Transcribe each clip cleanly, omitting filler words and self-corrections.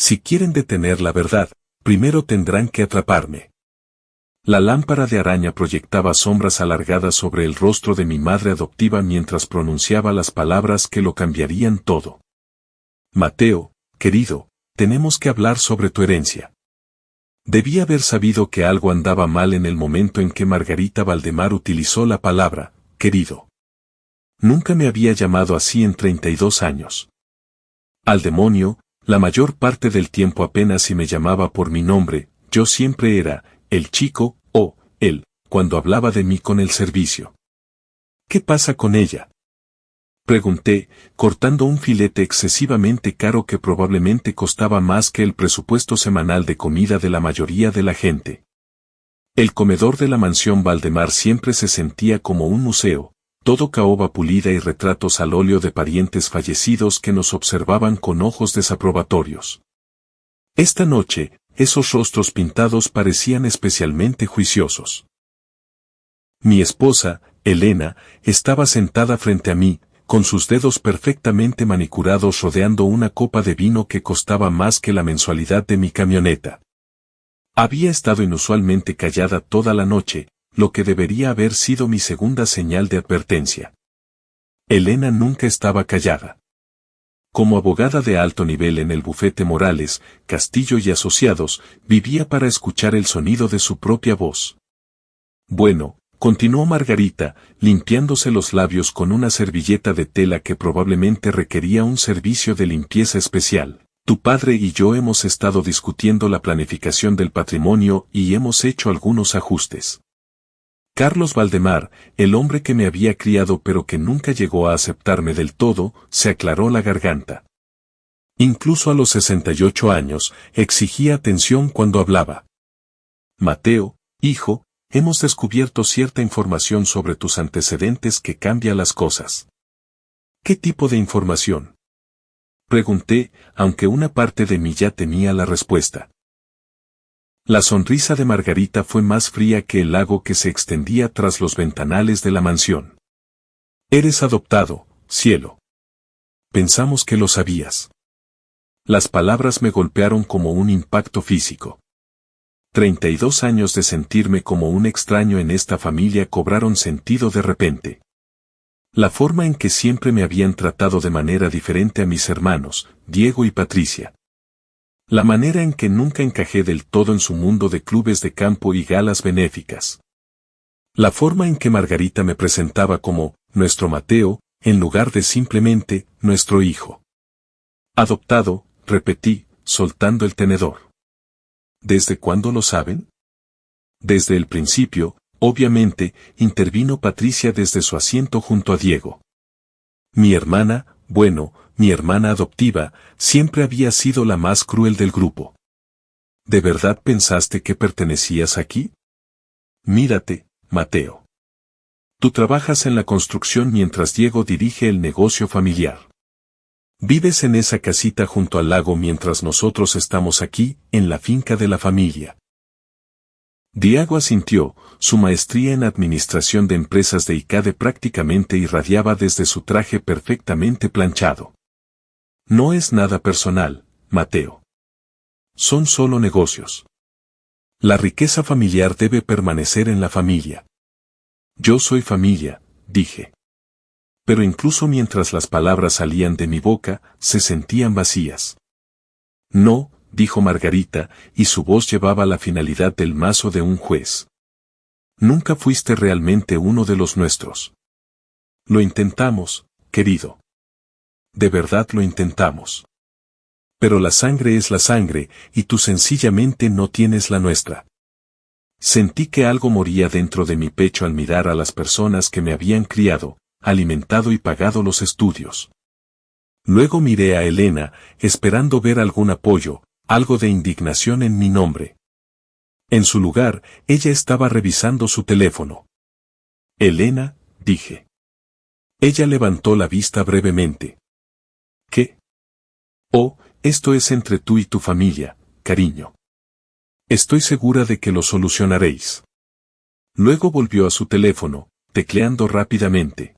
Si quieren detener la verdad, primero tendrán que atraparme. La lámpara de araña proyectaba sombras alargadas sobre el rostro de mi madre adoptiva mientras pronunciaba las palabras que lo cambiarían todo. Mateo, querido, tenemos que hablar sobre tu herencia. Debí haber sabido que algo andaba mal en el momento en que Margarita Valdemar utilizó la palabra, querido. Nunca me había llamado así en 32 años. Al demonio, la mayor parte del tiempo apenas si me llamaba por mi nombre, yo siempre era, el chico, o, él, cuando hablaba de mí con el servicio. ¿Qué pasa con ella? Pregunté, cortando un filete excesivamente caro que probablemente costaba más que el presupuesto semanal de comida de la mayoría de la gente. El comedor de la mansión Valdemar siempre se sentía como un museo, todo caoba pulida y retratos al óleo de parientes fallecidos que nos observaban con ojos desaprobatorios. Esta noche, esos rostros pintados parecían especialmente juiciosos. Mi esposa, Elena, estaba sentada frente a mí, con sus dedos perfectamente manicurados rodeando una copa de vino que costaba más que la mensualidad de mi camioneta. Había estado inusualmente callada toda la noche, lo que debería haber sido mi segunda señal de advertencia. Elena nunca estaba callada. Como abogada de alto nivel en el bufete Morales, Castillo y Asociados, vivía para escuchar el sonido de su propia voz. Bueno, continuó Margarita, limpiándose los labios con una servilleta de tela que probablemente requería un servicio de limpieza especial. Tu padre y yo hemos estado discutiendo la planificación del patrimonio y hemos hecho algunos ajustes. Carlos Valdemar, el hombre que me había criado pero que nunca llegó a aceptarme del todo, se aclaró la garganta. Incluso a los 68 años, exigía atención cuando hablaba. Mateo, hijo, hemos descubierto cierta información sobre tus antecedentes que cambia las cosas. ¿Qué tipo de información? Pregunté, aunque una parte de mí ya tenía la respuesta. La sonrisa de Margarita fue más fría que el lago que se extendía tras los ventanales de la mansión. Eres adoptado, cielo. Pensamos que lo sabías. Las palabras me golpearon como un impacto físico. 32 años de sentirme como un extraño en esta familia cobraron sentido de repente. La forma en que siempre me habían tratado de manera diferente a mis hermanos, Diego y Patricia. La manera en que nunca encajé del todo en su mundo de clubes de campo y galas benéficas. La forma en que Margarita me presentaba como, nuestro Mateo, en lugar de simplemente, nuestro hijo. Adoptado, repetí, soltando el tenedor. ¿Desde cuándo lo saben? Desde el principio, obviamente, intervino Patricia desde su asiento junto a Diego. Mi hermana, bueno, mi hermana adoptiva, siempre había sido la más cruel del grupo. ¿De verdad pensaste que pertenecías aquí? Mírate, Mateo. Tú trabajas en la construcción mientras Diego dirige el negocio familiar. Vives en esa casita junto al lago mientras nosotros estamos aquí, en la finca de la familia. Diego asintió, su maestría en administración de empresas de ICADE prácticamente irradiaba desde su traje perfectamente planchado. No es nada personal, Mateo. Son solo negocios. La riqueza familiar debe permanecer en la familia. Yo soy familia, dije. Pero incluso mientras las palabras salían de mi boca, se sentían vacías. No, dijo Margarita, y su voz llevaba la finalidad del mazo de un juez. Nunca fuiste realmente uno de los nuestros. Lo intentamos, querido. De verdad lo intentamos. Pero la sangre es la sangre, y tú sencillamente no tienes la nuestra. Sentí que algo moría dentro de mi pecho al mirar a las personas que me habían criado, alimentado y pagado los estudios. Luego miré a Elena, esperando ver algún apoyo, algo de indignación en mi nombre. En su lugar, ella estaba revisando su teléfono. Elena, dije. Ella levantó la vista brevemente. ¿Qué? Oh, esto es entre tú y tu familia, cariño. Estoy segura de que lo solucionaréis. Luego volvió a su teléfono, tecleando rápidamente.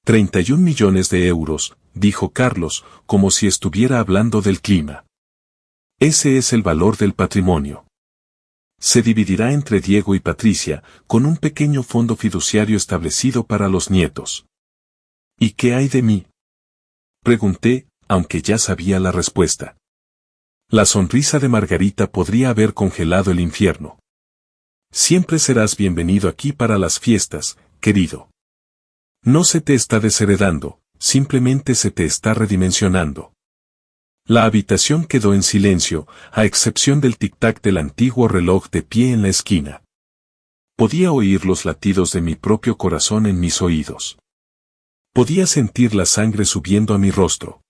31 millones de euros, dijo Carlos, como si estuviera hablando del clima. Ese es el valor del patrimonio. Se dividirá entre Diego y Patricia, con un pequeño fondo fiduciario establecido para los nietos. ¿Y qué hay de mí?, pregunté, aunque ya sabía la respuesta. La sonrisa de Margarita podría haber congelado el infierno. Siempre serás bienvenido aquí para las fiestas, querido. No se te está desheredando, simplemente se te está redimensionando. La habitación quedó en silencio, a excepción del tic-tac del antiguo reloj de pie en la esquina. Podía oír los latidos de mi propio corazón en mis oídos. Podía sentir la sangre subiendo a mi rostro.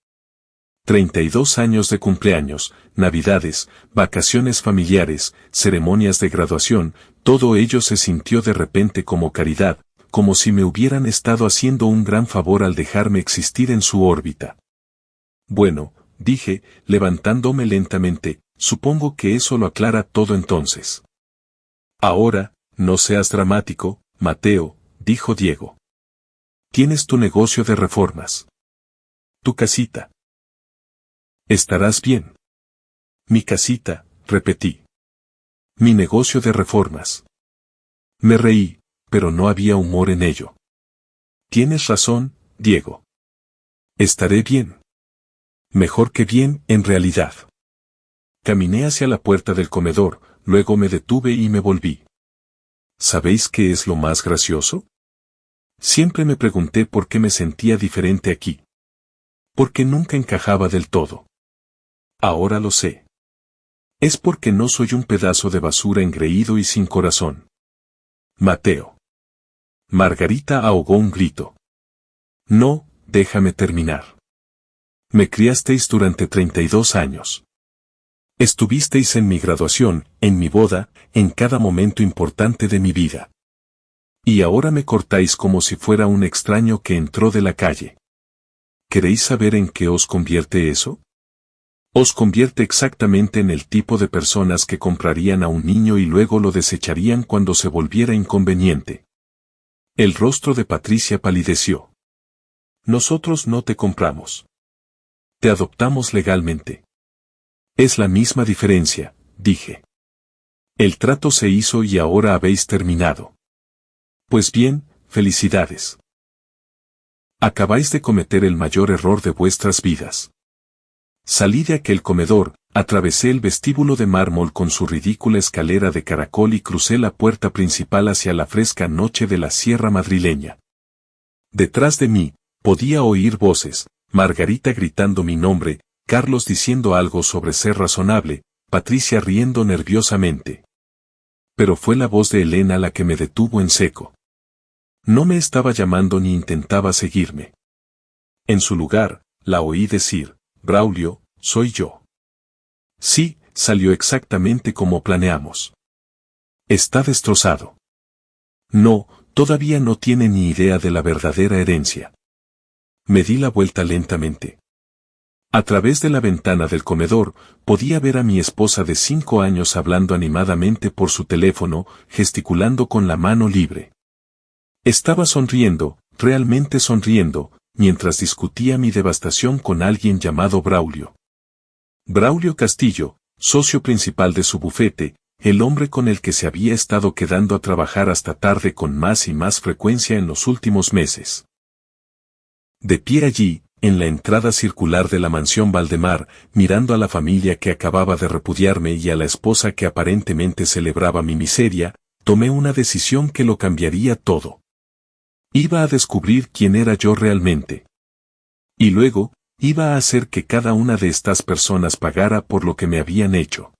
32 años de cumpleaños, navidades, vacaciones familiares, ceremonias de graduación, todo ello se sintió de repente como caridad, como si me hubieran estado haciendo un gran favor al dejarme existir en su órbita. Bueno, dije, levantándome lentamente, supongo que eso lo aclara todo entonces. Ahora, no seas dramático, Mateo, dijo Diego. Tienes tu negocio de reformas. Tu casita. Estarás bien. Mi casita, repetí. Mi negocio de reformas. Me reí, pero no había humor en ello. Tienes razón, Diego. Estaré bien. Mejor que bien, en realidad. Caminé hacia la puerta del comedor, luego me detuve y me volví. ¿Sabéis qué es lo más gracioso? Siempre me pregunté por qué me sentía diferente aquí. Porque nunca encajaba del todo. Ahora lo sé. Es porque no soy un pedazo de basura engreído y sin corazón. Mateo. Margarita ahogó un grito. No, déjame terminar. Me criasteis durante 32 años. Estuvisteis en mi graduación, en mi boda, en cada momento importante de mi vida. Y ahora me cortáis como si fuera un extraño que entró de la calle. ¿Queréis saber en qué os convierte eso? Os convierte exactamente en el tipo de personas que comprarían a un niño y luego lo desecharían cuando se volviera inconveniente. El rostro de Patricia palideció. Nosotros no te compramos. Te adoptamos legalmente. Es la misma diferencia, dije. El trato se hizo y ahora habéis terminado. Pues bien, felicidades. Acabáis de cometer el mayor error de vuestras vidas. Salí de aquel comedor, atravesé el vestíbulo de mármol con su ridícula escalera de caracol y crucé la puerta principal hacia la fresca noche de la sierra madrileña. Detrás de mí, podía oír voces, Margarita gritando mi nombre, Carlos diciendo algo sobre ser razonable, Patricia riendo nerviosamente. Pero fue la voz de Elena la que me detuvo en seco. No me estaba llamando ni intentaba seguirme. En su lugar, la oí decir, Braulio, soy yo. Sí, salió exactamente como planeamos. Está destrozado. No, todavía no tiene ni idea de la verdadera herencia. Me di la vuelta lentamente. A través de la ventana del comedor, podía ver a mi esposa de 5 años hablando animadamente por su teléfono, gesticulando con la mano libre. Estaba sonriendo, realmente sonriendo, mientras discutía mi devastación con alguien llamado Braulio. Braulio Castillo, socio principal de su bufete, el hombre con el que se había estado quedando a trabajar hasta tarde con más y más frecuencia en los últimos meses. De pie allí, en la entrada circular de la mansión Valdemar, mirando a la familia que acababa de repudiarme y a la esposa que aparentemente celebraba mi miseria, tomé una decisión que lo cambiaría todo. Iba a descubrir quién era yo realmente. Y luego, iba a hacer que cada una de estas personas pagara por lo que me habían hecho.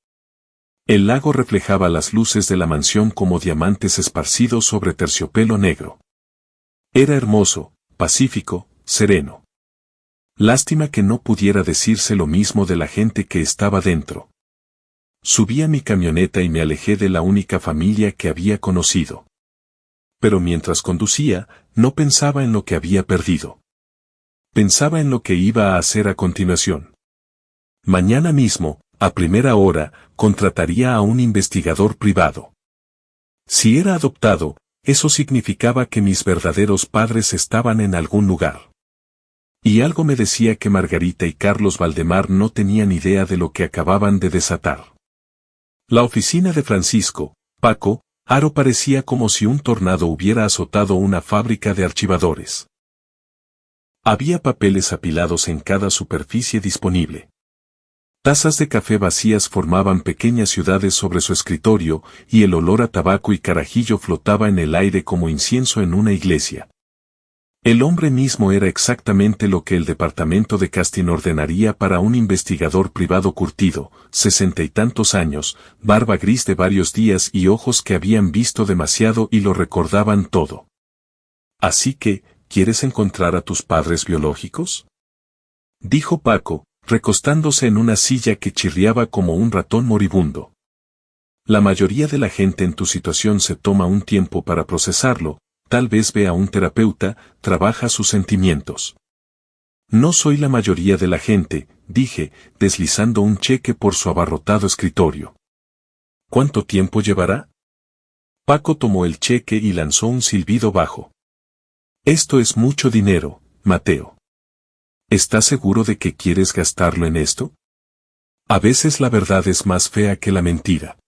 El lago reflejaba las luces de la mansión como diamantes esparcidos sobre terciopelo negro. Era hermoso, pacífico, sereno. Lástima que no pudiera decirse lo mismo de la gente que estaba dentro. Subí a mi camioneta y me alejé de la única familia que había conocido. Pero mientras conducía, no pensaba en lo que había perdido. Pensaba en lo que iba a hacer a continuación. Mañana mismo, a primera hora, contrataría a un investigador privado. Si era adoptado, eso significaba que mis verdaderos padres estaban en algún lugar. Y algo me decía que Margarita y Carlos Valdemar no tenían idea de lo que acababan de desatar. La oficina de Francisco, Paco, Haro parecía como si un tornado hubiera azotado una fábrica de archivadores. Había papeles apilados en cada superficie disponible. Tazas de café vacías formaban pequeñas ciudades sobre su escritorio, y el olor a tabaco y carajillo flotaba en el aire como incienso en una iglesia. El hombre mismo era exactamente lo que el departamento de casting ordenaría para un investigador privado curtido, 60 y tantos años, barba gris de varios días y ojos que habían visto demasiado y lo recordaban todo. Así que, ¿quieres encontrar a tus padres biológicos?, dijo Paco, recostándose en una silla que chirriaba como un ratón moribundo. La mayoría de la gente en tu situación se toma un tiempo para procesarlo. Tal vez ve a un terapeuta, trabaja sus sentimientos. No soy la mayoría de la gente, dije, deslizando un cheque por su abarrotado escritorio. ¿Cuánto tiempo llevará? Paco tomó el cheque y lanzó un silbido bajo. Esto es mucho dinero, Mateo. ¿Estás seguro de que quieres gastarlo en esto? A veces la verdad es más fea que la mentira.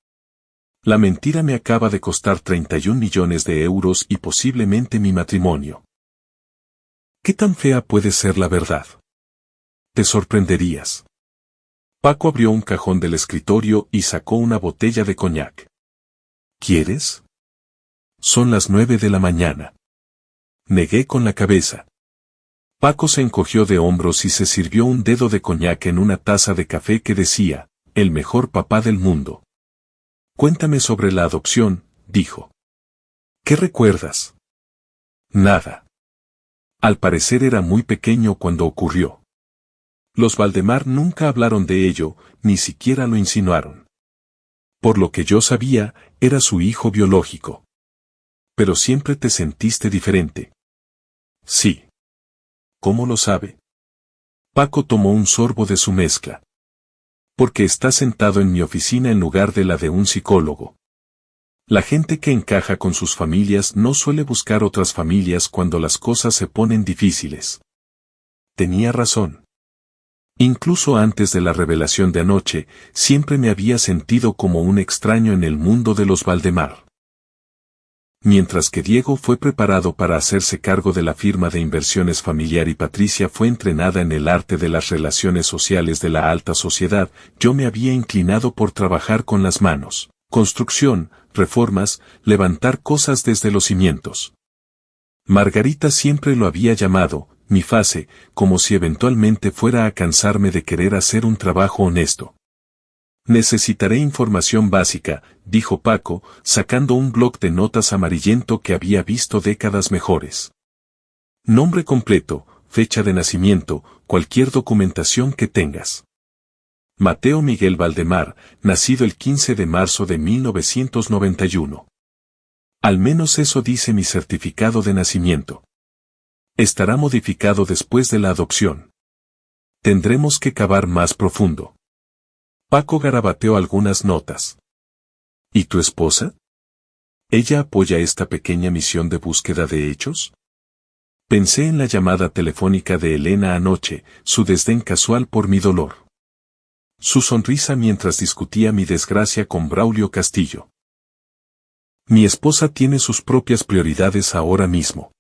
La mentira me acaba de costar 31 millones de euros y posiblemente mi matrimonio. ¿Qué tan fea puede ser la verdad? Te sorprenderías. Paco abrió un cajón del escritorio y sacó una botella de coñac. ¿Quieres? Son las 9 de la mañana. Negué con la cabeza. Paco se encogió de hombros y se sirvió un dedo de coñac en una taza de café que decía, el mejor papá del mundo. Cuéntame sobre la adopción, dijo. ¿Qué recuerdas? Nada. Al parecer era muy pequeño cuando ocurrió. Los Valdemar nunca hablaron de ello, ni siquiera lo insinuaron. Por lo que yo sabía, era su hijo biológico. Pero siempre te sentiste diferente. Sí. ¿Cómo lo sabe? Paco tomó un sorbo de su mezcla. Porque está sentado en mi oficina en lugar de la de un psicólogo. La gente que encaja con sus familias no suele buscar otras familias cuando las cosas se ponen difíciles. Tenía razón. Incluso antes de la revelación de anoche, siempre me había sentido como un extraño en el mundo de los Valdemar. Mientras que Diego fue preparado para hacerse cargo de la firma de inversiones familiar y Patricia fue entrenada en el arte de las relaciones sociales de la alta sociedad, yo me había inclinado por trabajar con las manos, construcción, reformas, levantar cosas desde los cimientos. Margarita siempre lo había llamado, mi fase, como si eventualmente fuera a cansarme de querer hacer un trabajo honesto. Necesitaré información básica, dijo Paco, sacando un bloc de notas amarillento que había visto décadas mejores. Nombre completo, fecha de nacimiento, cualquier documentación que tengas. Mateo Miguel Valdemar, nacido el 15 de marzo de 1991. Al menos eso dice mi certificado de nacimiento. Estará modificado después de la adopción. Tendremos que cavar más profundo. Paco garabateó algunas notas. ¿Y tu esposa? ¿Ella apoya esta pequeña misión de búsqueda de hechos? Pensé en la llamada telefónica de Elena anoche, su desdén casual por mi dolor. Su sonrisa mientras discutía mi desgracia con Braulio Castillo. Mi esposa tiene sus propias prioridades ahora mismo.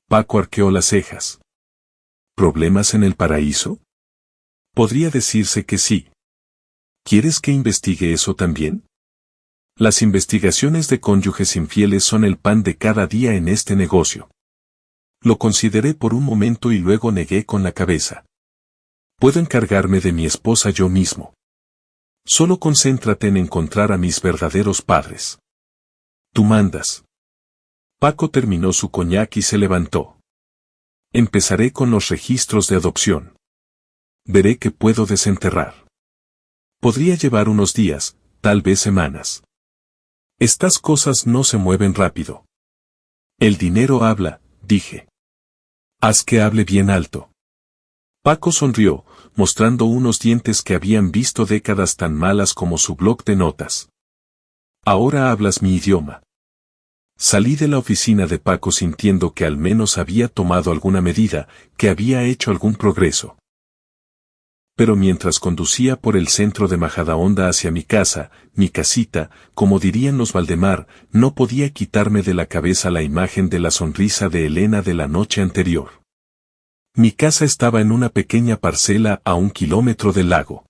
Paco arqueó las cejas. ¿Problemas en el paraíso? Podría decirse que sí. ¿Quieres que investigue eso también? Las investigaciones de cónyuges infieles son el pan de cada día en este negocio. Lo consideré por un momento y luego negué con la cabeza. Puedo encargarme de mi esposa yo mismo. Solo concéntrate en encontrar a mis verdaderos padres. Tú mandas. Paco terminó su coñac y se levantó. Empezaré con los registros de adopción. Veré qué puedo desenterrar. Podría llevar unos días, tal vez semanas. Estas cosas no se mueven rápido. El dinero habla, dije. Haz que hable bien alto. Paco sonrió, mostrando unos dientes que habían visto décadas tan malas como su bloc de notas. Ahora hablas mi idioma. Salí de la oficina de Paco sintiendo que al menos había tomado alguna medida, que había hecho algún progreso. Pero mientras conducía por el centro de Majadahonda hacia mi casa, mi casita, como dirían los Valdemar, no podía quitarme de la cabeza la imagen de la sonrisa de Elena de la noche anterior. Mi casa estaba en una pequeña parcela a 1 kilómetro del lago.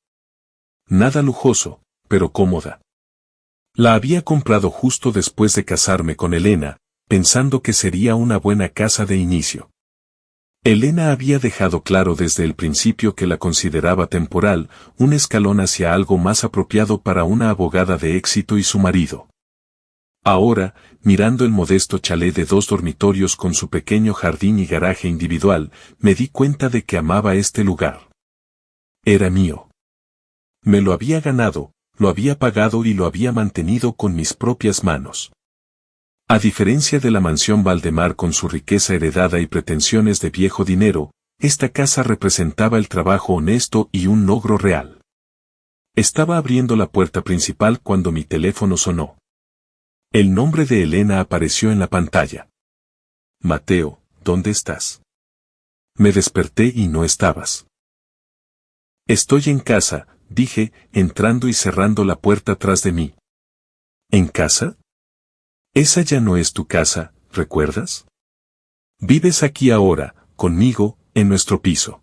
Nada lujoso, pero cómoda. La había comprado justo después de casarme con Elena, pensando que sería una buena casa de inicio. Elena había dejado claro desde el principio que la consideraba temporal, un escalón hacia algo más apropiado para una abogada de éxito y su marido. Ahora, mirando el modesto chalet de 2 dormitorios con su pequeño jardín y garaje individual, me di cuenta de que amaba este lugar. Era mío. Me lo había ganado, lo había pagado y lo había mantenido con mis propias manos. A diferencia de la mansión Valdemar con su riqueza heredada y pretensiones de viejo dinero, esta casa representaba el trabajo honesto y un logro real. Estaba abriendo la puerta principal cuando mi teléfono sonó. El nombre de Elena apareció en la pantalla. Mateo, ¿dónde estás? Me desperté y no estabas. Estoy en casa, dije, entrando y cerrando la puerta tras de mí. ¿En casa? Esa ya no es tu casa, ¿recuerdas? Vives aquí ahora, conmigo, en nuestro piso.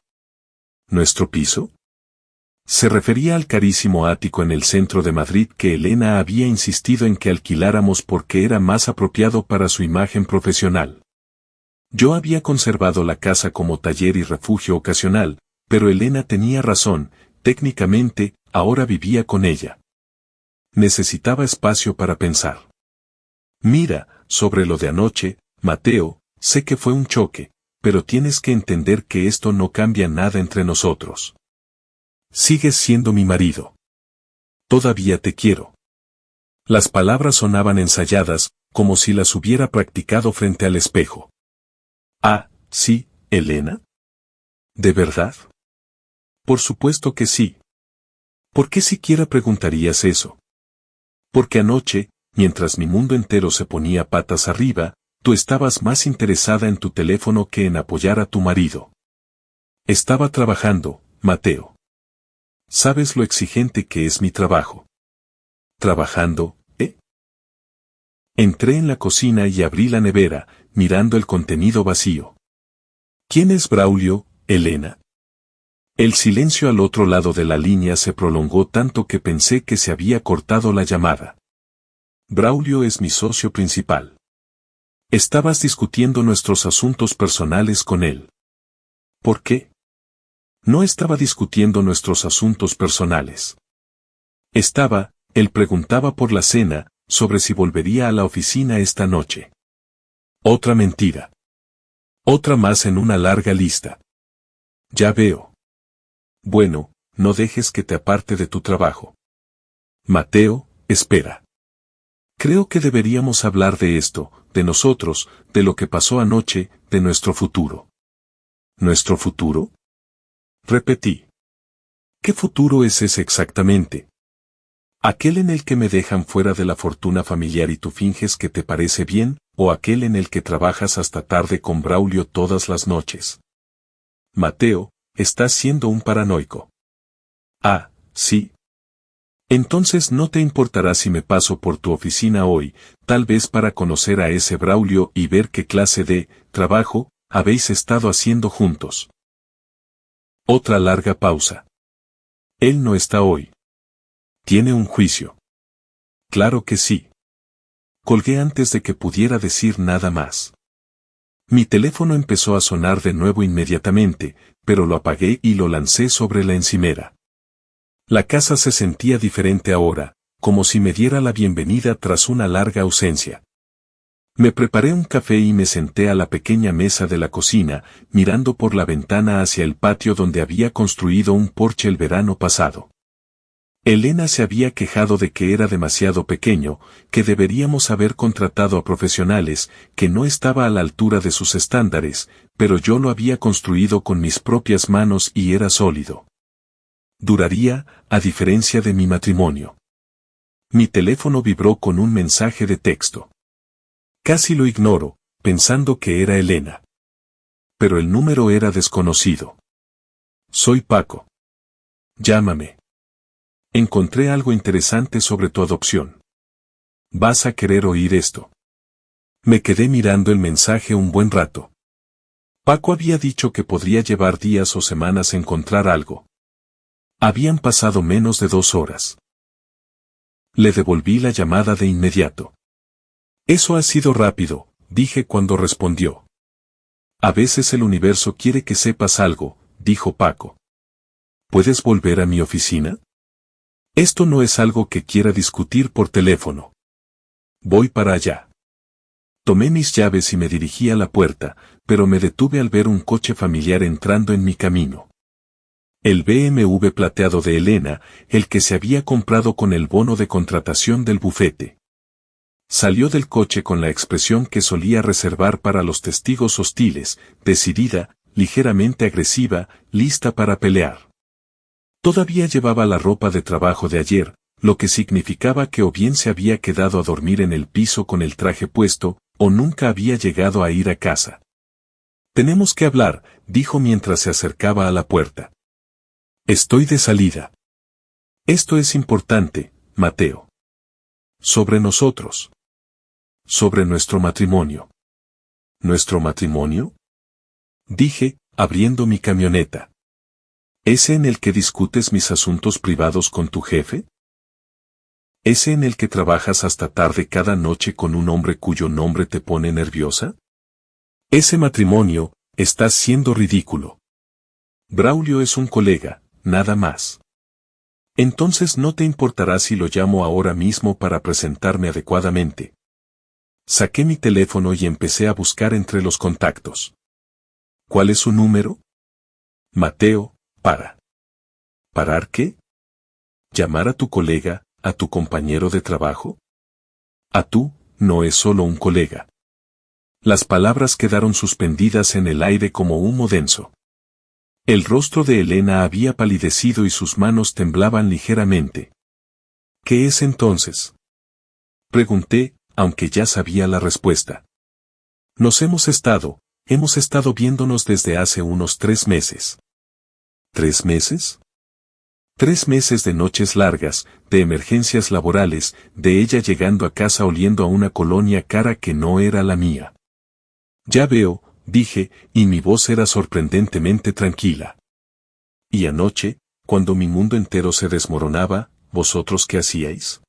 ¿Nuestro piso? Se refería al carísimo ático en el centro de Madrid que Elena había insistido en que alquiláramos porque era más apropiado para su imagen profesional. Yo había conservado la casa como taller y refugio ocasional, pero Elena tenía razón, técnicamente, ahora vivía con ella. Necesitaba espacio para pensar. Mira, sobre lo de anoche, Mateo, sé que fue un choque, pero tienes que entender que esto no cambia nada entre nosotros. Sigues siendo mi marido. Todavía te quiero. Las palabras sonaban ensayadas, como si las hubiera practicado frente al espejo. Ah, sí, Elena. ¿De verdad? Por supuesto que sí. ¿Por qué siquiera preguntarías eso? Porque anoche, mientras mi mundo entero se ponía patas arriba, tú estabas más interesada en tu teléfono que en apoyar a tu marido. Estaba trabajando, Mateo. ¿Sabes lo exigente que es mi trabajo? ¿Trabajando, eh? Entré en la cocina y abrí la nevera, mirando el contenido vacío. ¿Quién es Braulio, Elena? El silencio al otro lado de la línea se prolongó tanto que pensé que se había cortado la llamada. Braulio es mi socio principal. Estabas discutiendo nuestros asuntos personales con él. ¿Por qué? No estaba discutiendo nuestros asuntos personales. Él preguntaba por la cena, sobre si volvería a la oficina esta noche. Otra mentira. Otra más en una larga lista. Ya veo. Bueno, no dejes que te aparte de tu trabajo. Mateo, espera. Creo que deberíamos hablar de esto, de nosotros, de lo que pasó anoche, de nuestro futuro. ¿Nuestro futuro? Repetí. ¿Qué futuro es ese exactamente? ¿Aquel en el que me dejan fuera de la fortuna familiar y tú finges que te parece bien, o aquel en el que trabajas hasta tarde con Braulio todas las noches? Mateo, estás siendo un paranoico. Ah, sí. Entonces no te importará si me paso por tu oficina hoy, tal vez para conocer a ese Braulio y ver qué clase de trabajo habéis estado haciendo juntos. Otra larga pausa. Él no está hoy. Tiene un juicio. Claro que sí. Colgué antes de que pudiera decir nada más. Mi teléfono empezó a sonar de nuevo inmediatamente, pero lo apagué y lo lancé sobre la encimera. La casa se sentía diferente ahora, como si me diera la bienvenida tras una larga ausencia. Me preparé un café y me senté a la pequeña mesa de la cocina, mirando por la ventana hacia el patio donde había construido un porche el verano pasado. Elena se había quejado de que era demasiado pequeño, que deberíamos haber contratado a profesionales, que no estaba a la altura de sus estándares, pero yo lo había construido con mis propias manos y era sólido. Duraría, a diferencia de mi matrimonio. Mi teléfono vibró con un mensaje de texto. Casi lo ignoro, pensando que era Elena. Pero el número era desconocido. Soy Paco. Llámame. Encontré algo interesante sobre tu adopción. ¿Vas a querer oír esto? Me quedé mirando el mensaje un buen rato. Paco había dicho que podría llevar días o semanas encontrar algo. Habían pasado menos de 2 horas. Le devolví la llamada de inmediato. Eso ha sido rápido, dije cuando respondió. A veces el universo quiere que sepas algo, dijo Paco. ¿Puedes volver a mi oficina? Esto no es algo que quiera discutir por teléfono. Voy para allá. Tomé mis llaves y me dirigí a la puerta, pero me detuve al ver un coche familiar entrando en mi camino. El BMW plateado de Elena, el que se había comprado con el bono de contratación del bufete. Salió del coche con la expresión que solía reservar para los testigos hostiles, decidida, ligeramente agresiva, lista para pelear. Todavía llevaba la ropa de trabajo de ayer, lo que significaba que o bien se había quedado a dormir en el piso con el traje puesto, o nunca había llegado a ir a casa. Tenemos que hablar, dijo mientras se acercaba a la puerta. Estoy de salida. Esto es importante, Mateo. Sobre nosotros. Sobre nuestro matrimonio. ¿Nuestro matrimonio? Dije, abriendo mi camioneta. ¿Ese en el que discutes mis asuntos privados con tu jefe? ¿Ese en el que trabajas hasta tarde cada noche con un hombre cuyo nombre te pone nerviosa? Ese matrimonio, estás siendo ridículo. Braulio es un colega, nada más. Entonces no te importará si lo llamo ahora mismo para presentarme adecuadamente. Saqué mi teléfono y empecé a buscar entre los contactos. ¿Cuál es su número? Mateo, para. ¿Parar qué? ¿Llamar a tu colega, a tu compañero de trabajo? A tú, no es solo un colega. Las palabras quedaron suspendidas en el aire como humo denso. El rostro de Elena había palidecido y sus manos temblaban ligeramente. ¿Qué es entonces? Pregunté, aunque ya sabía la respuesta. Hemos estado viéndonos desde hace unos 3 meses. ¿3 meses? 3 meses de noches largas, de emergencias laborales, de ella llegando a casa oliendo a una colonia cara que no era la mía. Ya veo, dije, y mi voz era sorprendentemente tranquila. Y anoche, cuando mi mundo entero se desmoronaba, ¿vosotros qué hacíais?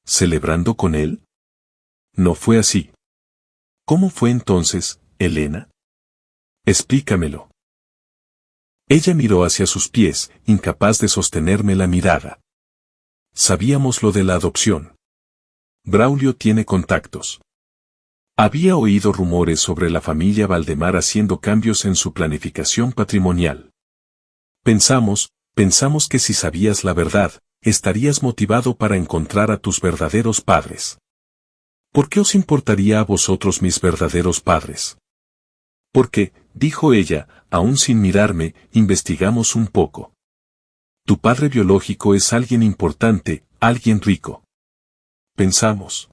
¿Celebrando con él? No fue así. ¿Cómo fue entonces, Elena? Explícamelo. Ella miró hacia sus pies, incapaz de sostenerme la mirada. Sabíamos lo de la adopción. Braulio tiene contactos. Había oído rumores sobre la familia Valdemar haciendo cambios en su planificación patrimonial. Pensamos que si sabías la verdad, estarías motivado para encontrar a tus verdaderos padres. ¿Por qué os importaría a vosotros mis verdaderos padres? Porque, dijo ella, aún sin mirarme, investigamos un poco. Tu padre biológico es alguien importante, alguien rico. Pensamos.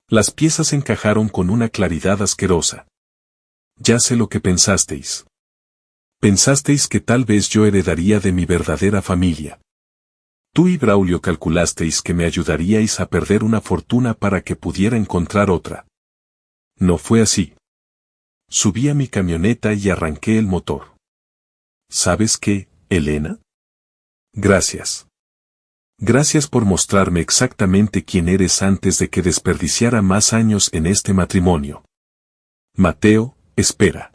Las piezas encajaron con una claridad asquerosa. Ya sé lo que pensasteis. Pensasteis que tal vez yo heredaría de mi verdadera familia. Tú y Braulio calculasteis que me ayudaríais a perder una fortuna para que pudiera encontrar otra. No fue así. Subí a mi camioneta y arranqué el motor. ¿Sabes qué, Elena? Gracias. Gracias por mostrarme exactamente quién eres antes de que desperdiciara más años en este matrimonio. Mateo, espera.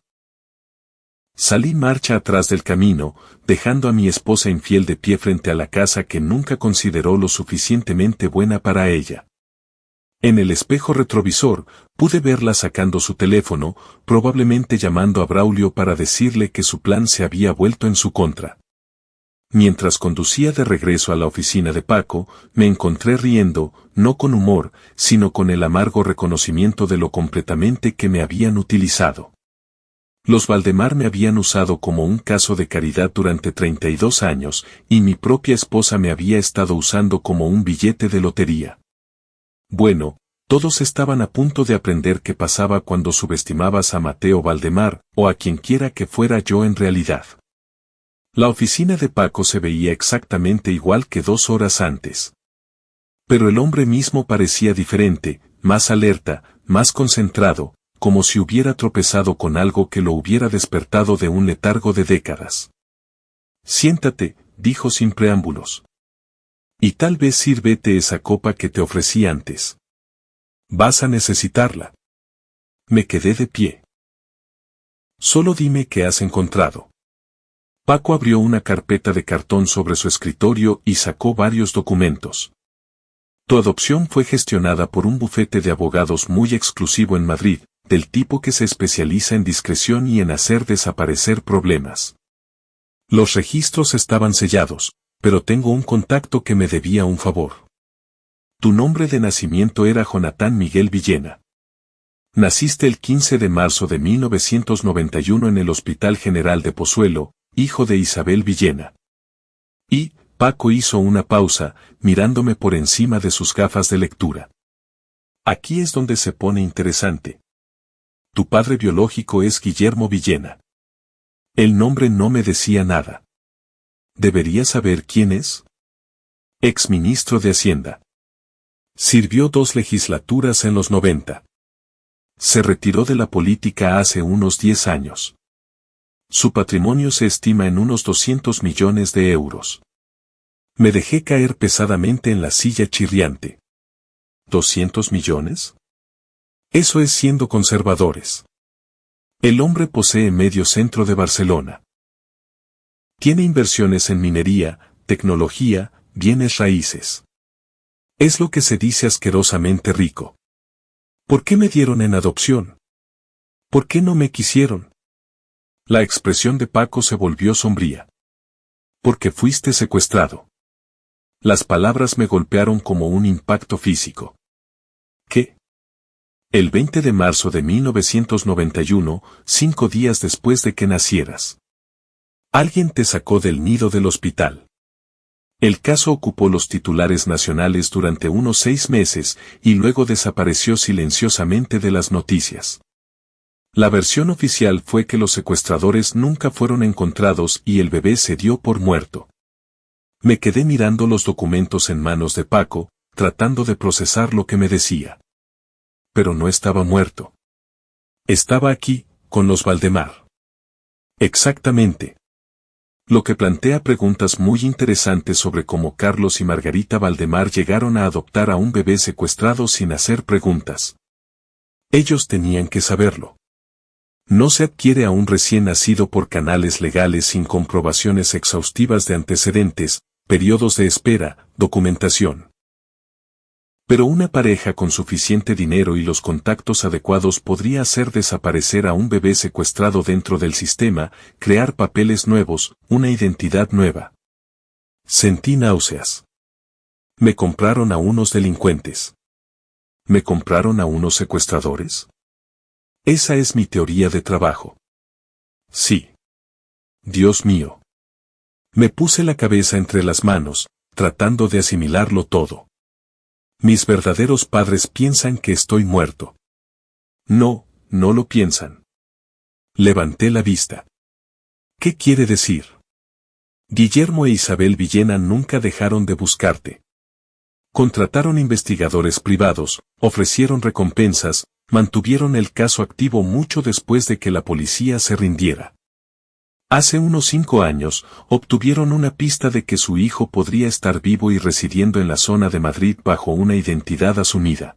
Salí marcha atrás del camino, dejando a mi esposa infiel de pie frente a la casa que nunca consideró lo suficientemente buena para ella. En el espejo retrovisor, pude verla sacando su teléfono, probablemente llamando a Braulio para decirle que su plan se había vuelto en su contra. Mientras conducía de regreso a la oficina de Paco, me encontré riendo, no con humor, sino con el amargo reconocimiento de lo completamente que me habían utilizado. Los Valdemar me habían usado como un caso de caridad durante 32 años, y mi propia esposa me había estado usando como un billete de lotería. Bueno, Todos estaban a punto de aprender qué pasaba cuando subestimabas a Mateo Valdemar, o a quienquiera que fuera yo en realidad. La oficina de Paco se veía exactamente igual que 2 horas antes. Pero el hombre mismo parecía diferente, más alerta, más concentrado, como si hubiera tropezado con algo que lo hubiera despertado de un letargo de décadas. Siéntate, dijo sin preámbulos. Y tal vez sírvete esa copa que te ofrecí antes. Vas a necesitarla. Me quedé de pie. Solo dime qué has encontrado. Paco abrió una carpeta de cartón sobre su escritorio y sacó varios documentos. Tu adopción fue gestionada por un bufete de abogados muy exclusivo en Madrid, del tipo que se especializa en discreción y en hacer desaparecer problemas. Los registros estaban sellados, pero tengo un contacto que me debía un favor. Tu nombre de nacimiento era Jonathan Miguel Villena. Naciste el 15 de marzo de 1991 en el Hospital General de Pozuelo, hijo de Isabel Villena. Y, Paco hizo una pausa, mirándome por encima de sus gafas de lectura. Aquí es donde se pone interesante. Tu padre biológico es Guillermo Villena. El nombre no me decía nada. ¿Debería saber quién es? Exministro de Hacienda. Sirvió 2 legislaturas en los 90. Se retiró de la política hace unos 10 años. Su patrimonio se estima en unos 200 millones de euros. Me dejé caer pesadamente en la silla chirriante. ¿200 millones? Eso es siendo conservadores. El hombre posee medio centro de Barcelona. Tiene inversiones en minería, tecnología, bienes raíces. Es lo que se dice asquerosamente rico. ¿Por qué me dieron en adopción? ¿Por qué no me quisieron? La expresión de Paco se volvió sombría. Porque fuiste secuestrado. Las palabras me golpearon como un impacto físico. ¿Qué? El 20 de marzo de 1991, 5 días después de que nacieras. Alguien te sacó del nido del hospital. El caso ocupó los titulares nacionales durante unos 6 meses y luego desapareció silenciosamente de las noticias. La versión oficial fue que los secuestradores nunca fueron encontrados y el bebé se dio por muerto. Me quedé mirando los documentos en manos de Paco, tratando de procesar lo que me decía. Pero no estaba muerto. Estaba aquí, con los Valdemar. Exactamente. Lo que plantea preguntas muy interesantes sobre cómo Carlos y Margarita Valdemar llegaron a adoptar a un bebé secuestrado sin hacer preguntas. Ellos tenían que saberlo. No se adquiere a un recién nacido por canales legales sin comprobaciones exhaustivas de antecedentes, periodos de espera, documentación. Pero una pareja con suficiente dinero y los contactos adecuados podría hacer desaparecer a un bebé secuestrado dentro del sistema, crear papeles nuevos, una identidad nueva. Sentí náuseas. Me compraron a unos delincuentes. ¿Me compraron a unos secuestradores? Esa es mi teoría de trabajo. Sí. Dios mío. Me puse la cabeza entre las manos, tratando de asimilarlo todo. Mis verdaderos padres piensan que estoy muerto. No, no lo piensan. Levanté la vista. ¿Qué quiere decir? Guillermo e Isabel Villena nunca dejaron de buscarte. Contrataron investigadores privados, ofrecieron recompensas, mantuvieron el caso activo mucho después de que la policía se rindiera. Hace unos 5 años, obtuvieron una pista de que su hijo podría estar vivo y residiendo en la zona de Madrid bajo una identidad asumida.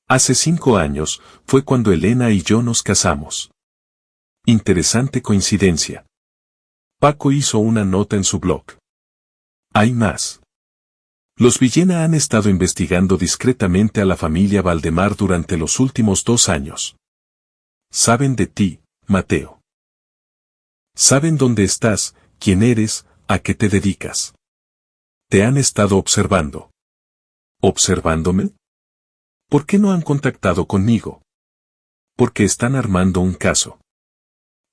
Hace 5 años, fue cuando Elena y yo nos casamos. Interesante coincidencia. Paco hizo una nota en su blog. Hay más. Los Villena han estado investigando discretamente a la familia Valdemar durante los últimos 2 años. Saben de ti, Mateo. Saben dónde estás, quién eres, a qué te dedicas. Te han estado observando. ¿Observándome? ¿Por qué no han contactado conmigo? Porque están armando un caso.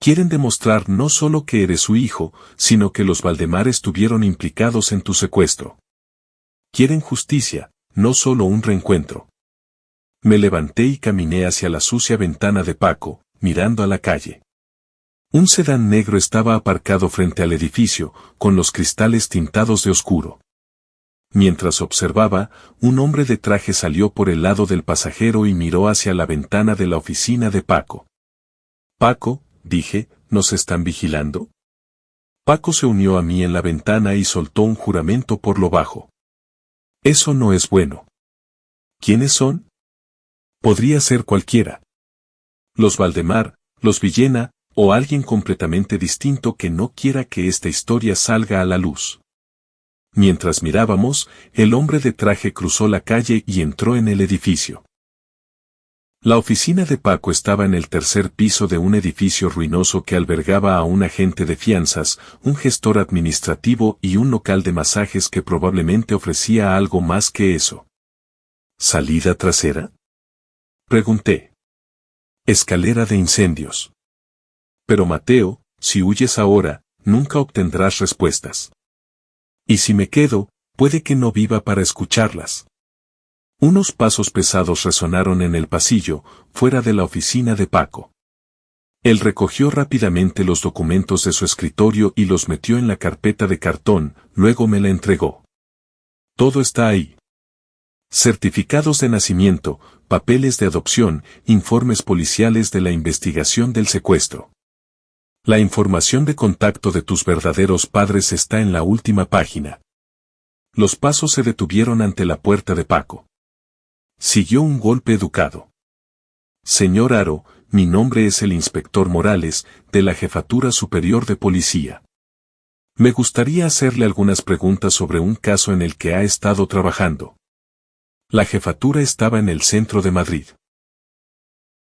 Quieren demostrar no solo que eres su hijo, sino que los Valdemar estuvieron implicados en tu secuestro. Quieren justicia, no solo un reencuentro. Me levanté y caminé hacia la sucia ventana de Paco, mirando a la calle. Un sedán negro estaba aparcado frente al edificio, con los cristales tintados de oscuro. Mientras observaba, un hombre de traje salió por el lado del pasajero y miró hacia la ventana de la oficina de Paco. Paco, dije, ¿nos están vigilando? Paco se unió a mí en la ventana y soltó un juramento por lo bajo. Eso no es bueno. ¿Quiénes son? Podría ser cualquiera. Los Valdemar, los Villena, o alguien completamente distinto que no quiera que esta historia salga a la luz. Mientras mirábamos, el hombre de traje cruzó la calle y entró en el edificio. La oficina de Paco estaba en el tercer piso de un edificio ruinoso que albergaba a un agente de fianzas, un gestor administrativo y un local de masajes que probablemente ofrecía algo más que eso. ¿Salida trasera? Pregunté. Escalera de incendios. Pero Mateo, si huyes ahora, nunca obtendrás respuestas. Y si me quedo, puede que no viva para escucharlas. Unos pasos pesados resonaron en el pasillo, fuera de la oficina de Paco. Él recogió rápidamente los documentos de su escritorio y los metió en la carpeta de cartón, luego me la entregó. Todo está ahí. Certificados de nacimiento, papeles de adopción, informes policiales de la investigación del secuestro. La información de contacto de tus verdaderos padres está en la última página. Los pasos se detuvieron ante la puerta de Paco. Siguió un golpe educado. Señor Aro, mi nombre es el inspector Morales, de la Jefatura Superior de Policía. Me gustaría hacerle algunas preguntas sobre un caso en el que ha estado trabajando. La jefatura estaba en el centro de Madrid.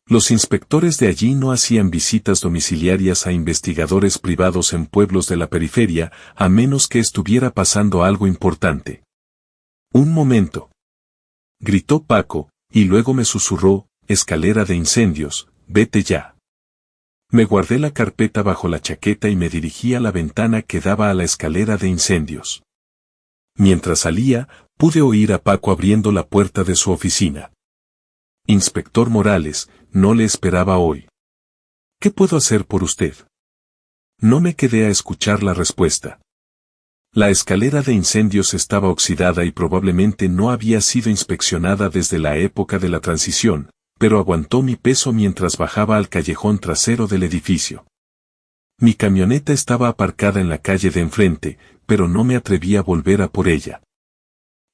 Los inspectores de allí no hacían visitas domiciliarias a investigadores privados en pueblos de la periferia, a menos que estuviera pasando algo importante. Un momento. Gritó Paco, y luego me susurró, escalera de incendios, vete ya. Me guardé la carpeta bajo la chaqueta y me dirigí a la ventana que daba a la escalera de incendios. Mientras salía, pude oír a Paco abriendo la puerta de su oficina. Inspector Morales, no le esperaba hoy. ¿Qué puedo hacer por usted? No me quedé a escuchar la respuesta. La escalera de incendios estaba oxidada y probablemente no había sido inspeccionada desde la época de la transición, pero aguantó mi peso mientras bajaba al callejón trasero del edificio. Mi camioneta estaba aparcada en la calle de enfrente, pero no me atreví a volver a por ella.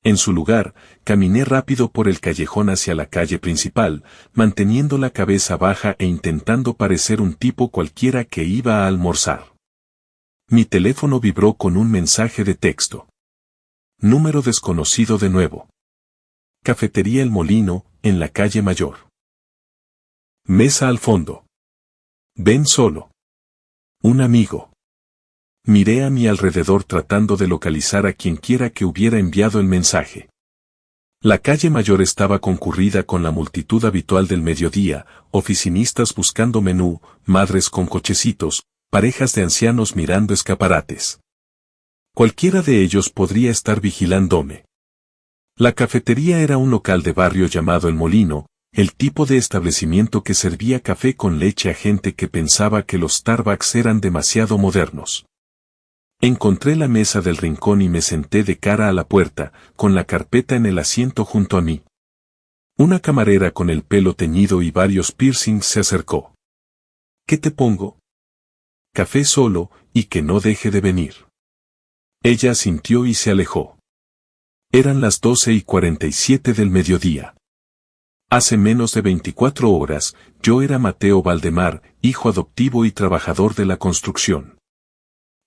En su lugar, caminé rápido por el callejón hacia la calle principal, manteniendo la cabeza baja e intentando parecer un tipo cualquiera que iba a almorzar. Mi teléfono vibró con un mensaje de texto. Número desconocido de nuevo. Cafetería El Molino, en la calle Mayor. Mesa al fondo. Ven solo. Un amigo. Miré a mi alrededor tratando de localizar a quien quiera que hubiera enviado el mensaje. La calle Mayor estaba concurrida con la multitud habitual del mediodía, oficinistas buscando menú, madres con cochecitos, parejas de ancianos mirando escaparates. Cualquiera de ellos podría estar vigilándome. La cafetería era un local de barrio llamado El Molino, el tipo de establecimiento que servía café con leche a gente que pensaba que los Starbucks eran demasiado modernos. Encontré la mesa del rincón y me senté de cara a la puerta, con la carpeta en el asiento junto a mí. Una camarera con el pelo teñido y varios piercings se acercó. ¿Qué te pongo? Café solo, y que no deje de venir. Ella asintió y se alejó. Eran las 12:47 del mediodía. Hace menos de 24 horas, yo era Mateo Valdemar, hijo adoptivo y trabajador de la construcción.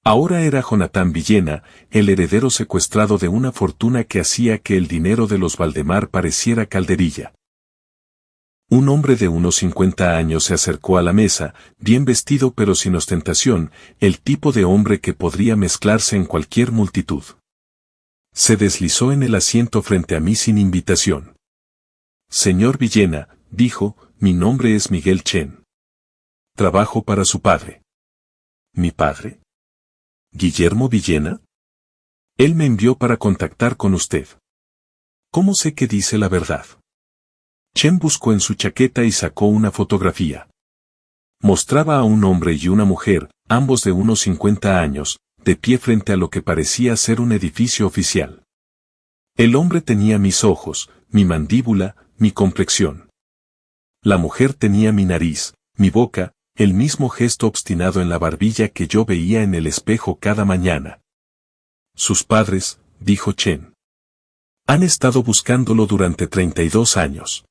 Ahora era Jonathan Villena, el heredero secuestrado de una fortuna que hacía que el dinero de los Valdemar pareciera calderilla. Un hombre de unos 50 años se acercó a la mesa, bien vestido pero sin ostentación, el tipo de hombre que podría mezclarse en cualquier multitud. Se deslizó en el asiento frente a mí sin invitación. Señor Villena, dijo, mi nombre es Miguel Chen. Trabajo para su padre. ¿Mi padre? ¿Guillermo Villena? Él me envió para contactar con usted. ¿Cómo sé que dice la verdad? Chen buscó en su chaqueta y sacó una fotografía. Mostraba a un hombre y una mujer, ambos de unos 50 años, de pie frente a lo que parecía ser un edificio oficial. El hombre tenía mis ojos, mi mandíbula, mi complexión. La mujer tenía mi nariz, mi boca, el mismo gesto obstinado en la barbilla que yo veía en el espejo cada mañana. Sus padres, dijo Chen. Han estado buscándolo durante 32 años.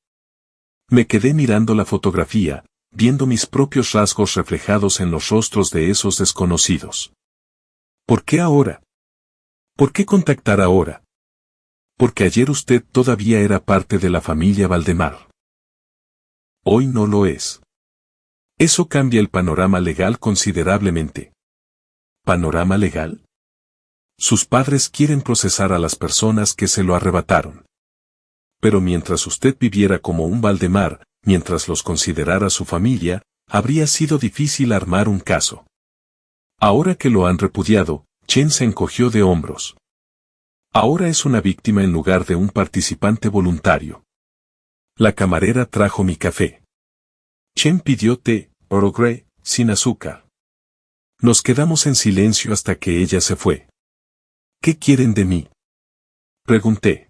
Me quedé mirando la fotografía, viendo mis propios rasgos reflejados en los rostros de esos desconocidos. ¿Por qué ahora? ¿Por qué contactar ahora? Porque ayer usted todavía era parte de la familia Valdemar. Hoy no lo es. Eso cambia el panorama legal considerablemente. ¿Panorama legal? Sus padres quieren procesar a las personas que se lo arrebataron. Pero mientras usted viviera como un Valdemar, mientras los considerara su familia, habría sido difícil armar un caso. Ahora que lo han repudiado, Chen se encogió de hombros. Ahora es una víctima en lugar de un participante voluntario. La camarera trajo mi café. Chen pidió té, Earl Grey, sin azúcar. Nos quedamos en silencio hasta que ella se fue. ¿Qué quieren de mí? Pregunté.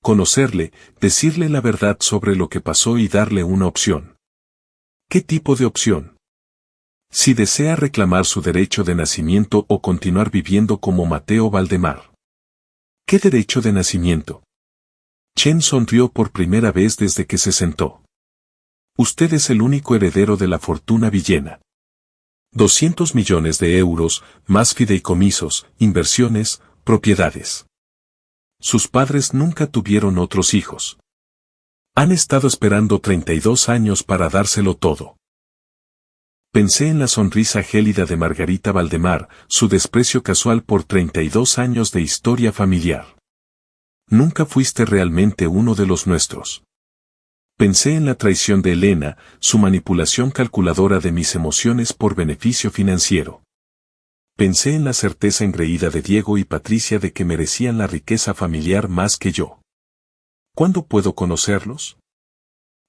Conocerle, decirle la verdad sobre lo que pasó y darle una opción. ¿Qué tipo de opción? Si desea reclamar su derecho de nacimiento o continuar viviendo como Mateo Valdemar. ¿Qué derecho de nacimiento? Chen sonrió por primera vez desde que se sentó. Usted es el único heredero de la fortuna villena. 200 millones de euros, más fideicomisos, inversiones, propiedades. Sus padres nunca tuvieron otros hijos. Han estado esperando 32 años para dárselo todo. Pensé en la sonrisa gélida de Margarita Valdemar, su desprecio casual por 32 años de historia familiar. Nunca fuiste realmente uno de los nuestros. Pensé en la traición de Elena, su manipulación calculadora de mis emociones por beneficio financiero. Pensé en la certeza engreída de Diego y Patricia de que merecían la riqueza familiar más que yo. ¿Cuándo puedo conocerlos?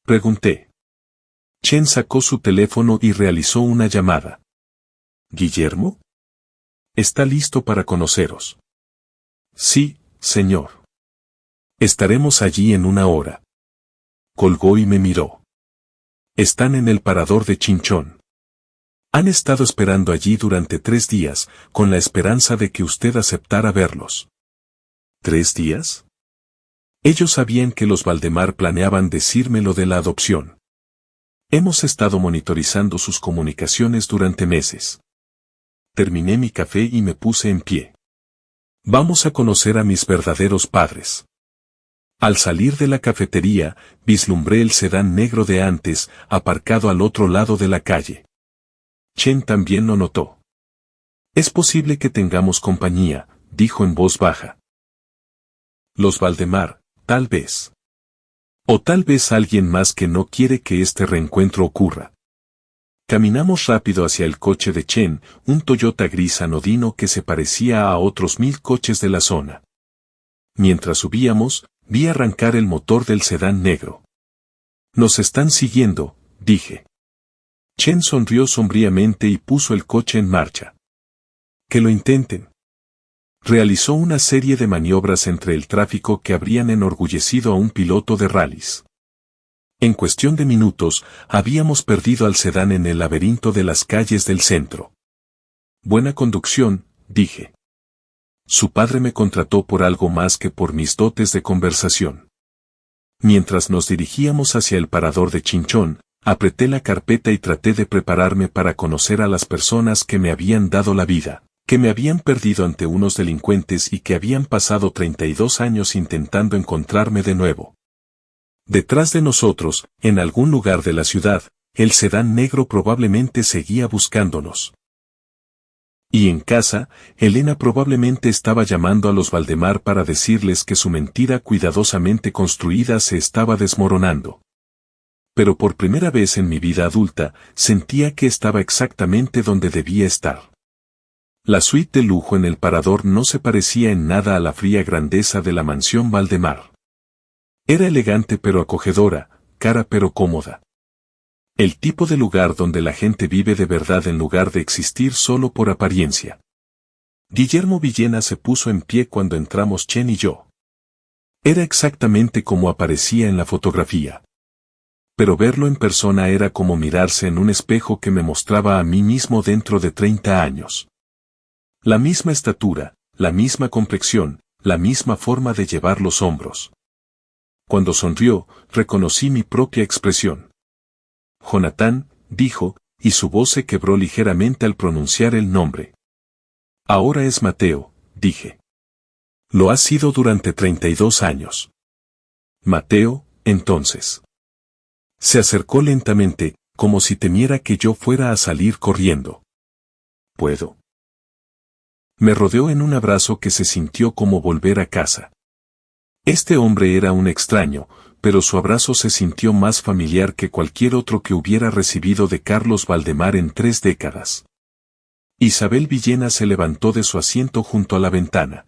Pregunté. Chen sacó su teléfono y realizó una llamada. ¿Guillermo? Está listo para conoceros. Sí, señor. Estaremos allí en 1 hora. Colgó y me miró. Están en el parador de Chinchón. Han estado esperando allí durante 3 días, con la esperanza de que usted aceptara verlos. ¿3 días? Ellos sabían que los Valdemar planeaban decirme lo de la adopción. Hemos estado monitorizando sus comunicaciones durante meses. Terminé mi café y me puse en pie. Vamos a conocer a mis verdaderos padres. Al salir de la cafetería, vislumbré el sedán negro de antes, aparcado al otro lado de la calle. Chen también lo notó. Es posible que tengamos compañía, dijo en voz baja. Los Valdemar, tal vez. O tal vez alguien más que no quiere que este reencuentro ocurra. Caminamos rápido hacia el coche de Chen, un Toyota gris anodino que se parecía a otros 1000 coches de la zona. Mientras subíamos, vi arrancar el motor del sedán negro. Nos están siguiendo, dije. Chen sonrió sombríamente y puso el coche en marcha. Que lo intenten. Realizó una serie de maniobras entre el tráfico que habrían enorgullecido a un piloto de rallies. En cuestión de minutos, habíamos perdido al sedán en el laberinto de las calles del centro. Buena conducción, dije. Su padre me contrató por algo más que por mis dotes de conversación. Mientras nos dirigíamos hacia el parador de Chinchón, apreté la carpeta y traté de prepararme para conocer a las personas que me habían dado la vida, que me habían perdido ante unos delincuentes y que habían pasado 32 años intentando encontrarme de nuevo. Detrás de nosotros, en algún lugar de la ciudad, el sedán negro probablemente seguía buscándonos. Y en casa, Elena probablemente estaba llamando a los Valdemar para decirles que su mentira cuidadosamente construida se estaba desmoronando. Pero por primera vez en mi vida adulta, sentía que estaba exactamente donde debía estar. La suite de lujo en el parador no se parecía en nada a la fría grandeza de la mansión Valdemar. Era elegante pero acogedora, cara pero cómoda. El tipo de lugar donde la gente vive de verdad en lugar de existir solo por apariencia. Guillermo Villena se puso en pie cuando entramos Chen y yo. Era exactamente como aparecía en la fotografía. Pero verlo en persona era como mirarse en un espejo que me mostraba a mí mismo dentro de 30 años. La misma estatura, la misma complexión, la misma forma de llevar los hombros. Cuando sonrió, reconocí mi propia expresión. Jonathan, dijo, y su voz se quebró ligeramente al pronunciar el nombre. Ahora es Mateo, dije. Lo ha sido durante 32 años. Mateo, entonces. Se acercó lentamente, como si temiera que yo fuera a salir corriendo. ¿Puedo? Me rodeó en un abrazo que se sintió como volver a casa. Este hombre era un extraño, pero su abrazo se sintió más familiar que cualquier otro que hubiera recibido de Carlos Valdemar en 3 décadas. Isabel Villena se levantó de su asiento junto a la ventana.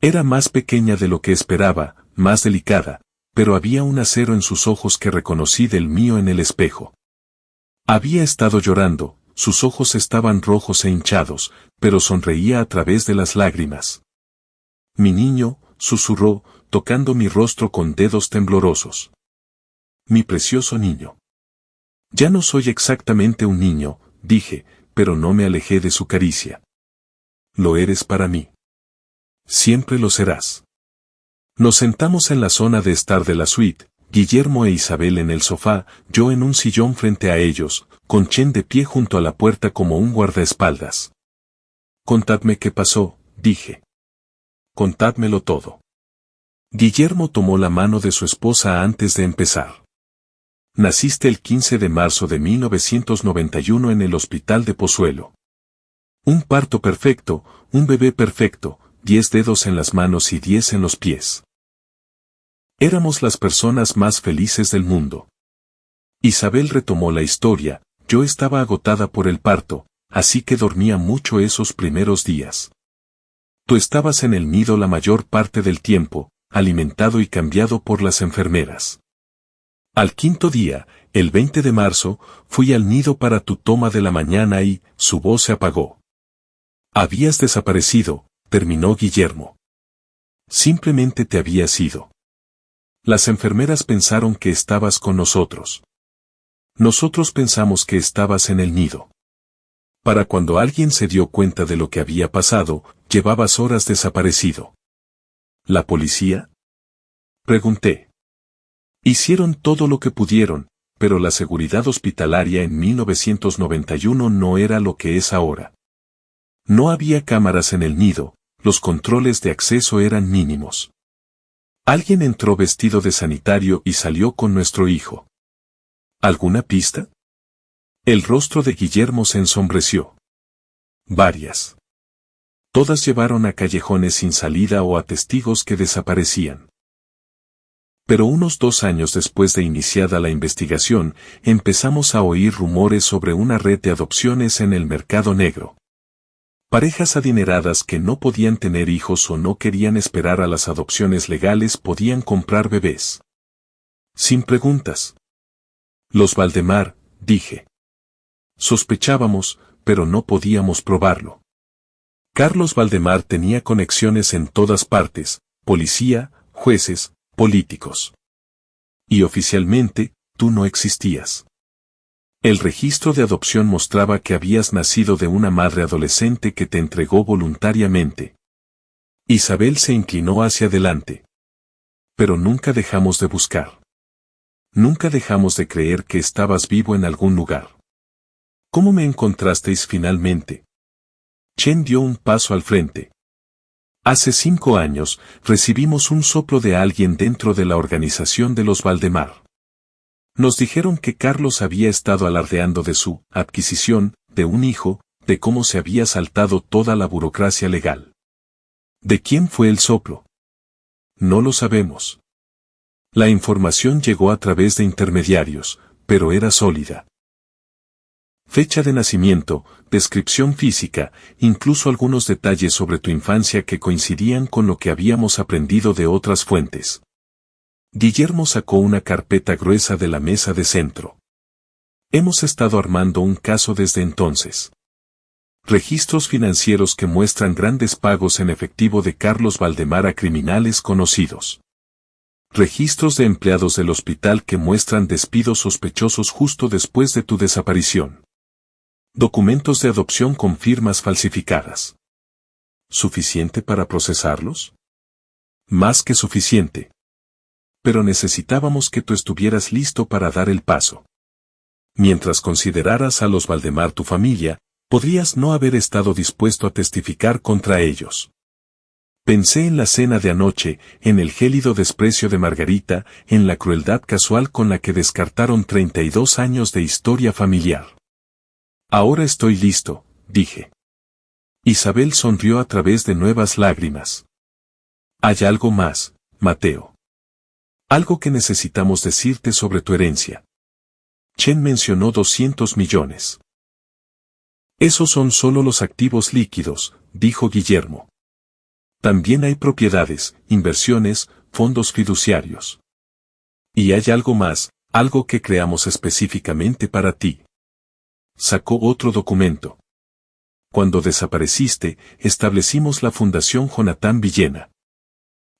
Era más pequeña de lo que esperaba, más delicada, pero había un acero en sus ojos que reconocí del mío en el espejo. Había estado llorando, sus ojos estaban rojos e hinchados, pero sonreía a través de las lágrimas. Mi niño, susurró, tocando mi rostro con dedos temblorosos. Mi precioso niño. Ya no soy exactamente un niño, dije, pero no me alejé de su caricia. Lo eres para mí. Siempre lo serás. Nos sentamos en la zona de estar de la suite, Guillermo e Isabel en el sofá, yo en un sillón frente a ellos, con Chen de pie junto a la puerta como un guardaespaldas. Contadme qué pasó, dije. Contádmelo todo. Guillermo tomó la mano de su esposa antes de empezar. Naciste el 15 de marzo de 1991 en el hospital de Pozuelo. Un parto perfecto, un bebé perfecto, 10 dedos en las manos y 10 en los pies. Éramos las personas más felices del mundo. Isabel retomó la historia, yo estaba agotada por el parto, así que dormía mucho esos primeros días. Tú estabas en el nido la mayor parte del tiempo, alimentado y cambiado por las enfermeras. Al 5.º día, el 20 de marzo, fui al nido para tu toma de la mañana y, su voz se apagó. Habías desaparecido, terminó Guillermo. Simplemente te habías ido. Las enfermeras pensaron que estabas con nosotros. Nosotros pensamos que estabas en el nido. Para cuando alguien se dio cuenta de lo que había pasado, llevabas horas desaparecido. ¿La policía? Pregunté. Hicieron todo lo que pudieron, pero la seguridad hospitalaria en 1991 no era lo que es ahora. No había cámaras en el nido, los controles de acceso eran mínimos. Alguien entró vestido de sanitario y salió con nuestro hijo. ¿Alguna pista? El rostro de Guillermo se ensombreció. Varias. Todas llevaron a callejones sin salida o a testigos que desaparecían. Pero unos 2 años después de iniciada la investigación, empezamos a oír rumores sobre una red de adopciones en el mercado negro. Parejas adineradas que no podían tener hijos o no querían esperar a las adopciones legales podían comprar bebés. Sin preguntas. Los Valdemar, dije. Sospechábamos, pero no podíamos probarlo. Carlos Valdemar tenía conexiones en todas partes, policía, jueces, políticos. Y oficialmente, tú no existías. El registro de adopción mostraba que habías nacido de una madre adolescente que te entregó voluntariamente. Isabel se inclinó hacia adelante. Pero nunca dejamos de buscar. Nunca dejamos de creer que estabas vivo en algún lugar. ¿Cómo me encontrasteis finalmente? Chen dio un paso al frente. Hace 5 años, recibimos un soplo de alguien dentro de la organización de los Valdemar. Nos dijeron que Carlos había estado alardeando de su adquisición, de un hijo, de cómo se había saltado toda la burocracia legal. ¿De quién fue el soplo? No lo sabemos. La información llegó a través de intermediarios, pero era sólida. Fecha de nacimiento, descripción física, incluso algunos detalles sobre tu infancia que coincidían con lo que habíamos aprendido de otras fuentes. Guillermo sacó una carpeta gruesa de la mesa de centro. Hemos estado armando un caso desde entonces. Registros financieros que muestran grandes pagos en efectivo de Carlos Valdemar a criminales conocidos. Registros de empleados del hospital que muestran despidos sospechosos justo después de tu desaparición. Documentos de adopción con firmas falsificadas. ¿Suficiente para procesarlos? Más que suficiente. Pero necesitábamos que tú estuvieras listo para dar el paso. Mientras consideraras a los Valdemar tu familia, podrías no haber estado dispuesto a testificar contra ellos. Pensé en la cena de anoche, en el gélido desprecio de Margarita, en la crueldad casual con la que descartaron 32 años de historia familiar. Ahora estoy listo, dije. Isabel sonrió a través de nuevas lágrimas. Hay algo más, Mateo. Algo que necesitamos decirte sobre tu herencia. Chen mencionó 200 millones. Esos son solo los activos líquidos, dijo Guillermo. También hay propiedades, inversiones, fondos fiduciarios. Y hay algo más, algo que creamos específicamente para ti. Sacó otro documento. Cuando desapareciste, establecimos la Fundación Jonathan Villena.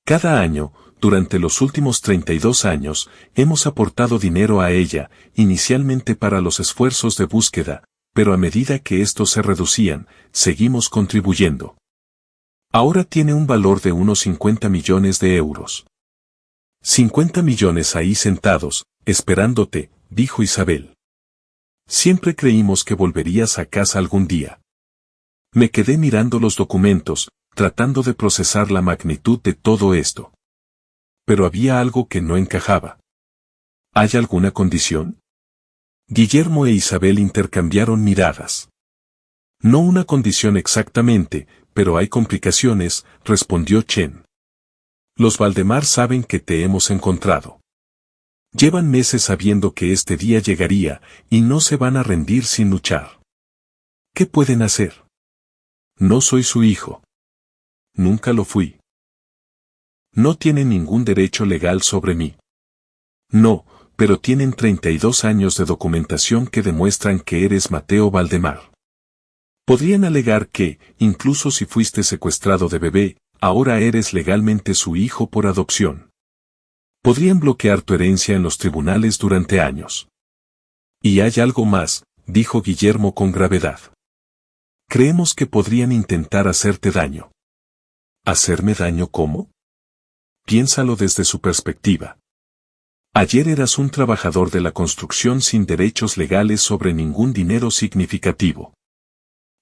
Cada año, durante los últimos 32 años, hemos aportado dinero a ella, inicialmente para los esfuerzos de búsqueda, pero a medida que estos se reducían, seguimos contribuyendo. Ahora tiene un valor de unos 50 millones de euros. 50 millones ahí sentados, esperándote, dijo Isabel. Siempre creímos que volverías a casa algún día. Me quedé mirando los documentos, tratando de procesar la magnitud de todo esto. Pero había algo que no encajaba. ¿Hay alguna condición? Guillermo e Isabel intercambiaron miradas. No una condición exactamente, pero hay complicaciones, respondió Chen. Los Valdemar saben que te hemos encontrado. Llevan meses sabiendo que este día llegaría, y no se van a rendir sin luchar. ¿Qué pueden hacer? No soy su hijo. Nunca lo fui. No tienen ningún derecho legal sobre mí. No, pero tienen 32 años de documentación que demuestran que eres Mateo Valdemar. Podrían alegar que, incluso si fuiste secuestrado de bebé, ahora eres legalmente su hijo por adopción. Podrían bloquear tu herencia en los tribunales durante años. Y hay algo más, dijo Guillermo con gravedad. Creemos que podrían intentar hacerte daño. ¿Hacerme daño cómo? Piénsalo desde su perspectiva. Ayer eras un trabajador de la construcción sin derechos legales sobre ningún dinero significativo.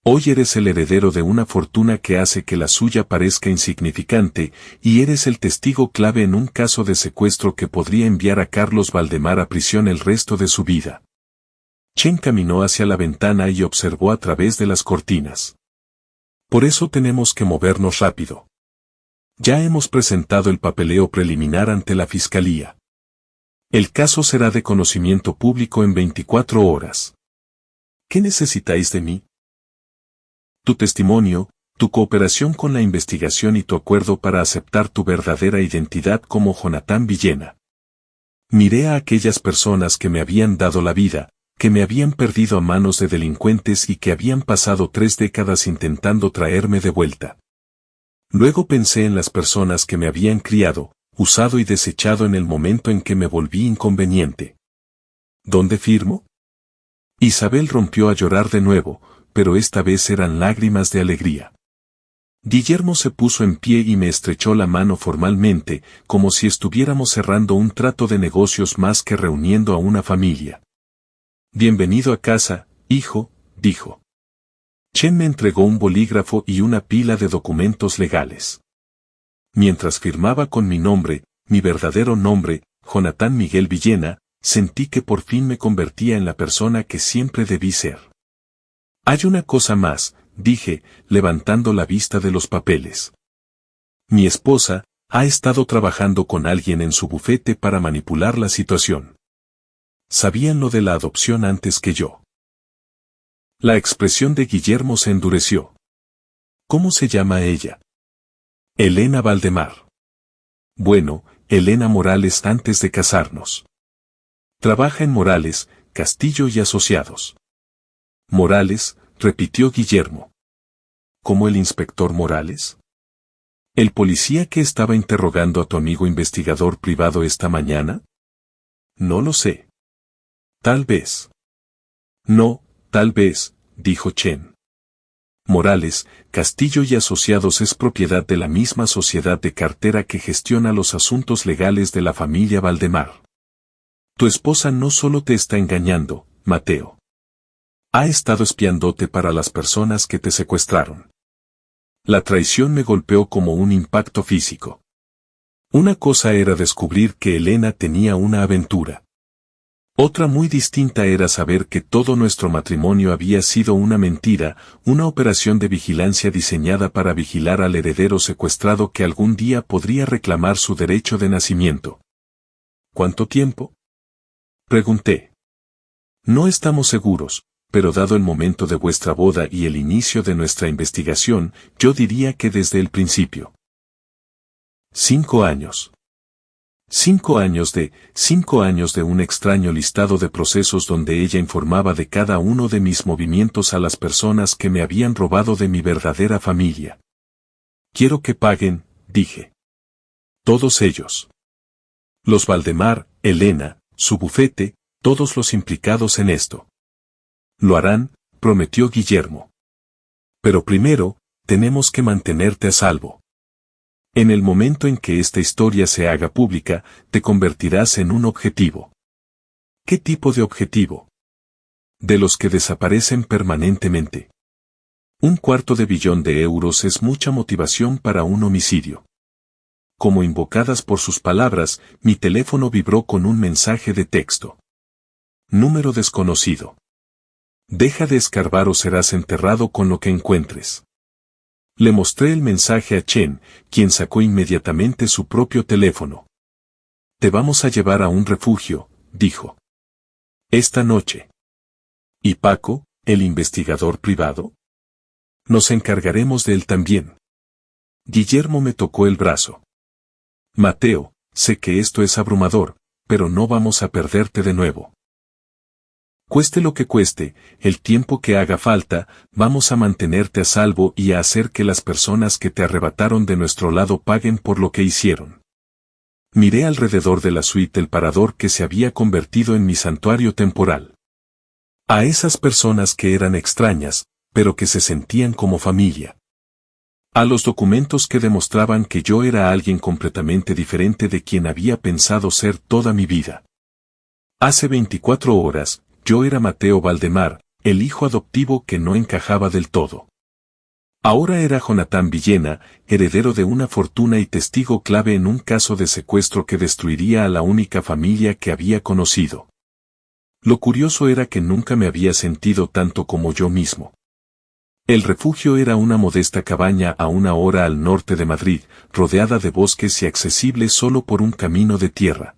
Hoy eres el heredero de una fortuna que hace que la suya parezca insignificante, y eres el testigo clave en un caso de secuestro que podría enviar a Carlos Valdemar a prisión el resto de su vida. Chen caminó hacia la ventana y observó a través de las cortinas. Por eso tenemos que movernos rápido. Ya hemos presentado el papeleo preliminar ante la Fiscalía. El caso será de conocimiento público en 24 horas. ¿Qué necesitáis de mí? Tu testimonio, tu cooperación con la investigación y tu acuerdo para aceptar tu verdadera identidad como Jonathan Villena. Miré a aquellas personas que me habían dado la vida, que me habían perdido a manos de delincuentes y que habían pasado 3 décadas intentando traerme de vuelta. Luego pensé en las personas que me habían criado, usado y desechado en el momento en que me volví inconveniente. ¿Dónde firmo? Isabel rompió a llorar de nuevo, pero esta vez eran lágrimas de alegría. Guillermo se puso en pie y me estrechó la mano formalmente, como si estuviéramos cerrando un trato de negocios más que reuniendo a una familia. Bienvenido a casa, hijo, dijo. Chen me entregó un bolígrafo y una pila de documentos legales. Mientras firmaba con mi nombre, mi verdadero nombre, Jonathan Miguel Villena, sentí que por fin me convertía en la persona que siempre debí ser. Hay una cosa más, dije, levantando la vista de los papeles. Mi esposa ha estado trabajando con alguien en su bufete para manipular la situación. Sabían lo de la adopción antes que yo. La expresión de Guillermo se endureció. ¿Cómo se llama ella? Elena Valdemar. Bueno, Elena Morales antes de casarnos. Trabaja en Morales, Castillo y Asociados. Morales, repitió Guillermo. ¿Cómo el inspector Morales? ¿El policía que estaba interrogando a tu amigo investigador privado esta mañana? No lo sé. Tal vez. No, tal vez, dijo Chen. Morales, Castillo y Asociados es propiedad de la misma sociedad de cartera que gestiona los asuntos legales de la familia Valdemar. Tu esposa no solo te está engañando, Mateo. Ha estado espiándote para las personas que te secuestraron. La traición me golpeó como un impacto físico. Una cosa era descubrir que Elena tenía una aventura. Otra muy distinta era saber que todo nuestro matrimonio había sido una mentira, una operación de vigilancia diseñada para vigilar al heredero secuestrado que algún día podría reclamar su derecho de nacimiento. ¿Cuánto tiempo? Pregunté. No estamos seguros, pero dado el momento de vuestra boda y el inicio de nuestra investigación, yo diría que desde el principio. 5 años. 5 años de un extraño listado de procesos donde ella informaba de cada uno de mis movimientos a las personas que me habían robado de mi verdadera familia. Quiero que paguen, dije. Todos ellos. Los Valdemar, Elena, su bufete, todos los implicados en esto. Lo harán, prometió Guillermo. Pero primero, tenemos que mantenerte a salvo. En el momento en que esta historia se haga pública, te convertirás en un objetivo. ¿Qué tipo de objetivo? De los que desaparecen permanentemente. 1/4 billón de euros es mucha motivación para un homicidio. Como invocadas por sus palabras, mi teléfono vibró con un mensaje de texto. Número desconocido. Deja de escarbar o serás enterrado con lo que encuentres. Le mostré el mensaje a Chen, quien sacó inmediatamente su propio teléfono. Te vamos a llevar a un refugio, dijo. Esta noche. ¿Y Paco, el investigador privado? Nos encargaremos de él también. Guillermo me tocó el brazo. Mateo, sé que esto es abrumador, pero no vamos a perderte de nuevo. Cueste lo que cueste, el tiempo que haga falta, vamos a mantenerte a salvo y a hacer que las personas que te arrebataron de nuestro lado paguen por lo que hicieron. Miré alrededor de la suite del parador que se había convertido en mi santuario temporal. A esas personas que eran extrañas, pero que se sentían como familia. A los documentos que demostraban que yo era alguien completamente diferente de quien había pensado ser toda mi vida. Hace 24 horas, yo era Mateo Valdemar, el hijo adoptivo que no encajaba del todo. Ahora era Jonathan Villena, heredero de una fortuna y testigo clave en un caso de secuestro que destruiría a la única familia que había conocido. Lo curioso era que nunca me había sentido tanto como yo mismo. El refugio era una modesta cabaña a 1 hora al norte de Madrid, rodeada de bosques y accesible solo por un camino de tierra.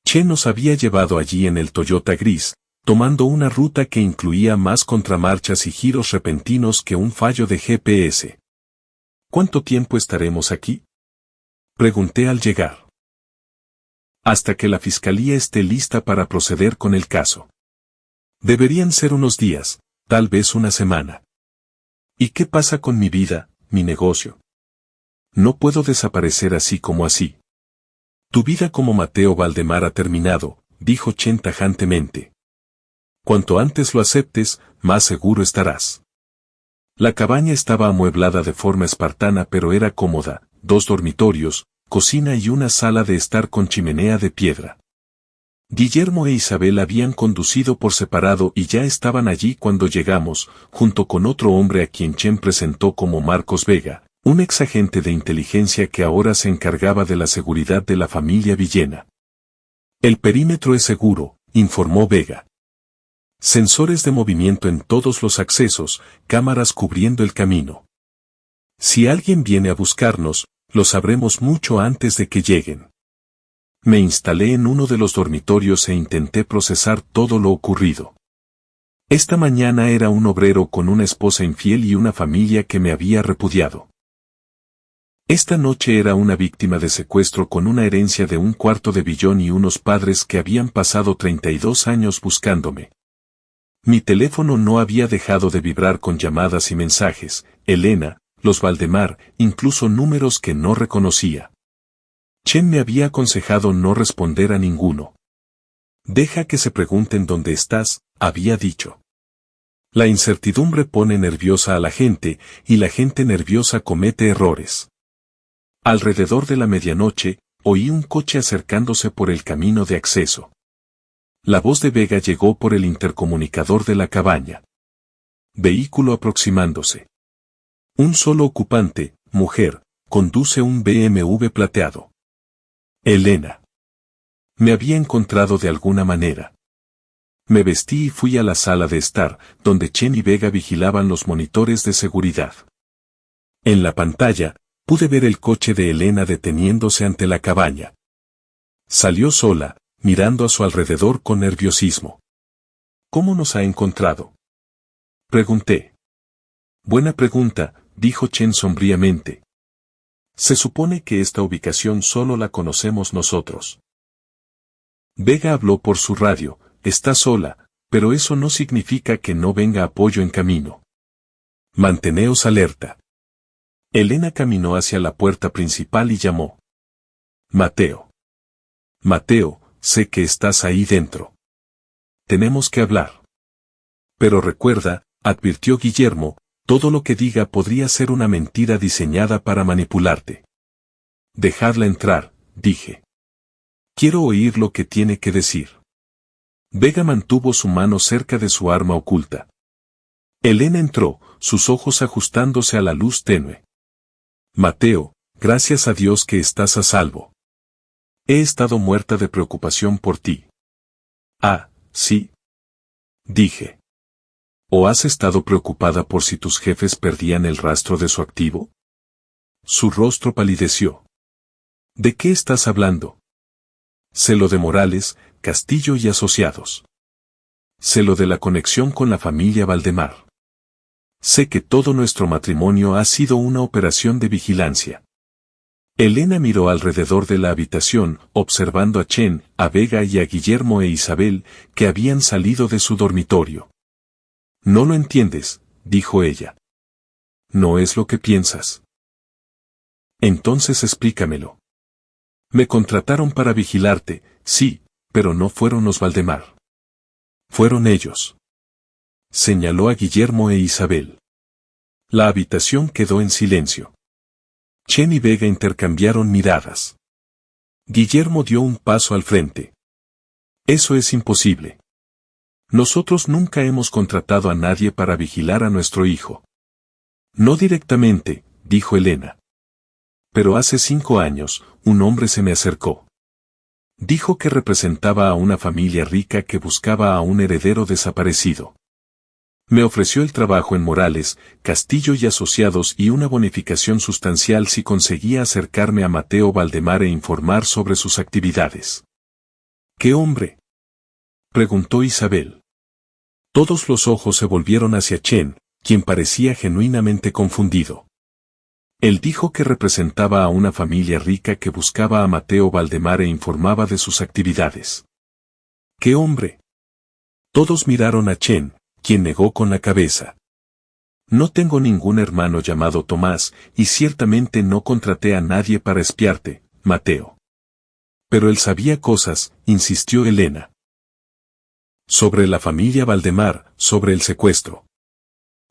Che nos había llevado allí en el Toyota gris, tomando una ruta que incluía más contramarchas y giros repentinos que un fallo de GPS. ¿Cuánto tiempo estaremos aquí? Pregunté al llegar. Hasta que la fiscalía esté lista para proceder con el caso. Deberían ser unos días, tal vez una semana. ¿Y qué pasa con mi vida, mi negocio? No puedo desaparecer así como así. Tu vida como Mateo Valdemar ha terminado, dijo Chen tajantemente. Cuanto antes lo aceptes, más seguro estarás. La cabaña estaba amueblada de forma espartana pero era cómoda, 2 dormitorios, cocina y una sala de estar con chimenea de piedra. Guillermo e Isabel habían conducido por separado y ya estaban allí cuando llegamos, junto con otro hombre a quien Chen presentó como Marcos Vega, un exagente de inteligencia que ahora se encargaba de la seguridad de la familia Villena. El perímetro es seguro, informó Vega. Sensores de movimiento en todos los accesos, cámaras cubriendo el camino. Si alguien viene a buscarnos, lo sabremos mucho antes de que lleguen. Me instalé en uno de los dormitorios e intenté procesar todo lo ocurrido. Esta mañana era un obrero con una esposa infiel y una familia que me había repudiado. Esta noche era una víctima de secuestro con una herencia de $250 millones y unos padres que habían pasado 32 años buscándome. Mi teléfono no había dejado de vibrar con llamadas y mensajes, Elena, los Valdemar, incluso números que no reconocía. Chen me había aconsejado no responder a ninguno. Deja que se pregunten dónde estás, había dicho. La incertidumbre pone nerviosa a la gente, y la gente nerviosa comete errores. Alrededor de la medianoche, oí un coche acercándose por el camino de acceso. La voz de Vega llegó por el intercomunicador de la cabaña. Vehículo aproximándose. Un solo ocupante, mujer, conduce un BMW plateado. Elena. Me había encontrado de alguna manera. Me vestí y fui a la sala de estar, donde Chen y Vega vigilaban los monitores de seguridad. En la pantalla, pude ver el coche de Elena deteniéndose ante la cabaña. Salió sola, mirando a su alrededor con nerviosismo. ¿Cómo nos ha encontrado? Pregunté. Buena pregunta, dijo Chen sombríamente. Se supone que esta ubicación solo la conocemos nosotros. Vega habló por su radio, está sola, pero eso no significa que no venga apoyo en camino. Manteneos alerta. Elena caminó hacia la puerta principal y llamó. Mateo. Mateo, sé que estás ahí dentro. Tenemos que hablar. Pero recuerda, advirtió Guillermo, todo lo que diga podría ser una mentira diseñada para manipularte. Dejadla entrar, dije. Quiero oír lo que tiene que decir. Vega mantuvo su mano cerca de su arma oculta. Elena entró, sus ojos ajustándose a la luz tenue. Mateo, gracias a Dios que estás a salvo. He estado muerta de preocupación por ti. Ah, sí. Dije. ¿O has estado preocupada por si tus jefes perdían el rastro de su activo? Su rostro palideció. ¿De qué estás hablando? Sé lo de Morales, Castillo y asociados. Sé lo de la conexión con la familia Valdemar. Sé que todo nuestro matrimonio ha sido una operación de vigilancia. Elena miró alrededor de la habitación, observando a Chen, a Vega y a Guillermo e Isabel, que habían salido de su dormitorio. No lo entiendes, dijo ella. No es lo que piensas. Entonces explícamelo. Me contrataron para vigilarte, sí, pero no fueron los Valdemar. Fueron ellos. Señaló a Guillermo e Isabel. La habitación quedó en silencio. Chen y Vega intercambiaron miradas. Guillermo dio un paso al frente. Eso es imposible. Nosotros nunca hemos contratado a nadie para vigilar a nuestro hijo. No directamente, dijo Elena. Pero hace 5 años, un hombre se me acercó. Dijo que representaba a una familia rica que buscaba a un heredero desaparecido. Me ofreció el trabajo en Morales, Castillo y Asociados y una bonificación sustancial si conseguía acercarme a Mateo Valdemar e informar sobre sus actividades. ¿Qué hombre? Preguntó Isabel. Todos los ojos se volvieron hacia Chen, quien parecía genuinamente confundido. Él dijo que representaba a una familia rica que buscaba a Mateo Valdemar e informaba de sus actividades. ¿Qué hombre? Todos miraron a Chen, quien negó con la cabeza. No tengo ningún hermano llamado Tomás, y ciertamente no contraté a nadie para espiarte, Mateo. Pero él sabía cosas, insistió Elena. Sobre la familia Valdemar, sobre el secuestro.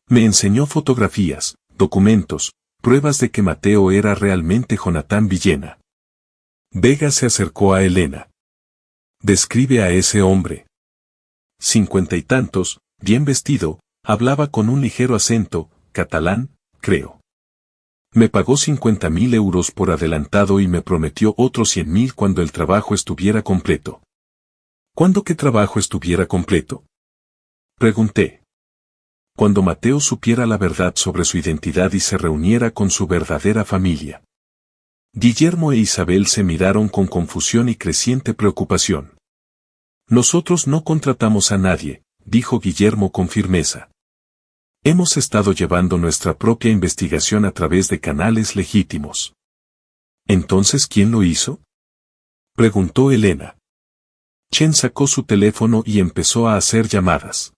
Me enseñó fotografías, documentos, pruebas de que Mateo era realmente Jonathan Villena. Vega se acercó a Elena. Describe a ese hombre. 50 y tantos, bien vestido, hablaba con un ligero acento, catalán, creo. Me pagó 50.000 euros por adelantado y me prometió otros 100.000 cuando el trabajo estuviera completo. ¿Cuándo qué trabajo estuviera completo? Pregunté. Cuando Mateo supiera la verdad sobre su identidad y se reuniera con su verdadera familia. Guillermo e Isabel se miraron con confusión y creciente preocupación. Nosotros no contratamos a nadie, dijo Guillermo con firmeza. Hemos estado llevando nuestra propia investigación a través de canales legítimos. ¿Entonces quién lo hizo? Preguntó Elena. Chen sacó su teléfono y empezó a hacer llamadas.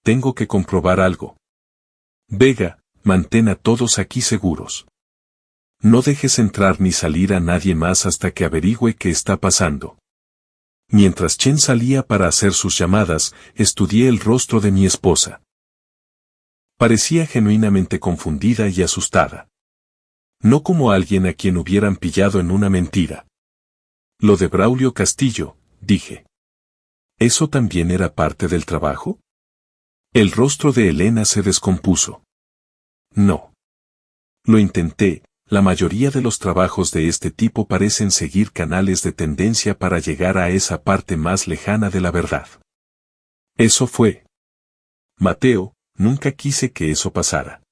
Tengo que comprobar algo. Vega, mantén a todos aquí seguros. No dejes entrar ni salir a nadie más hasta que averigüe qué está pasando. Mientras Chen salía para hacer sus llamadas, estudié el rostro de mi esposa. Parecía genuinamente confundida y asustada. No como alguien a quien hubieran pillado en una mentira. Lo de Braulio Castillo, dije. ¿Eso también era parte del trabajo? El rostro de Elena se descompuso. No. Lo intenté, la mayoría de los trabajos de este tipo parecen seguir canales de tendencia para llegar a esa parte más lejana de la verdad. Eso fue. Mateo, nunca quise que eso pasara.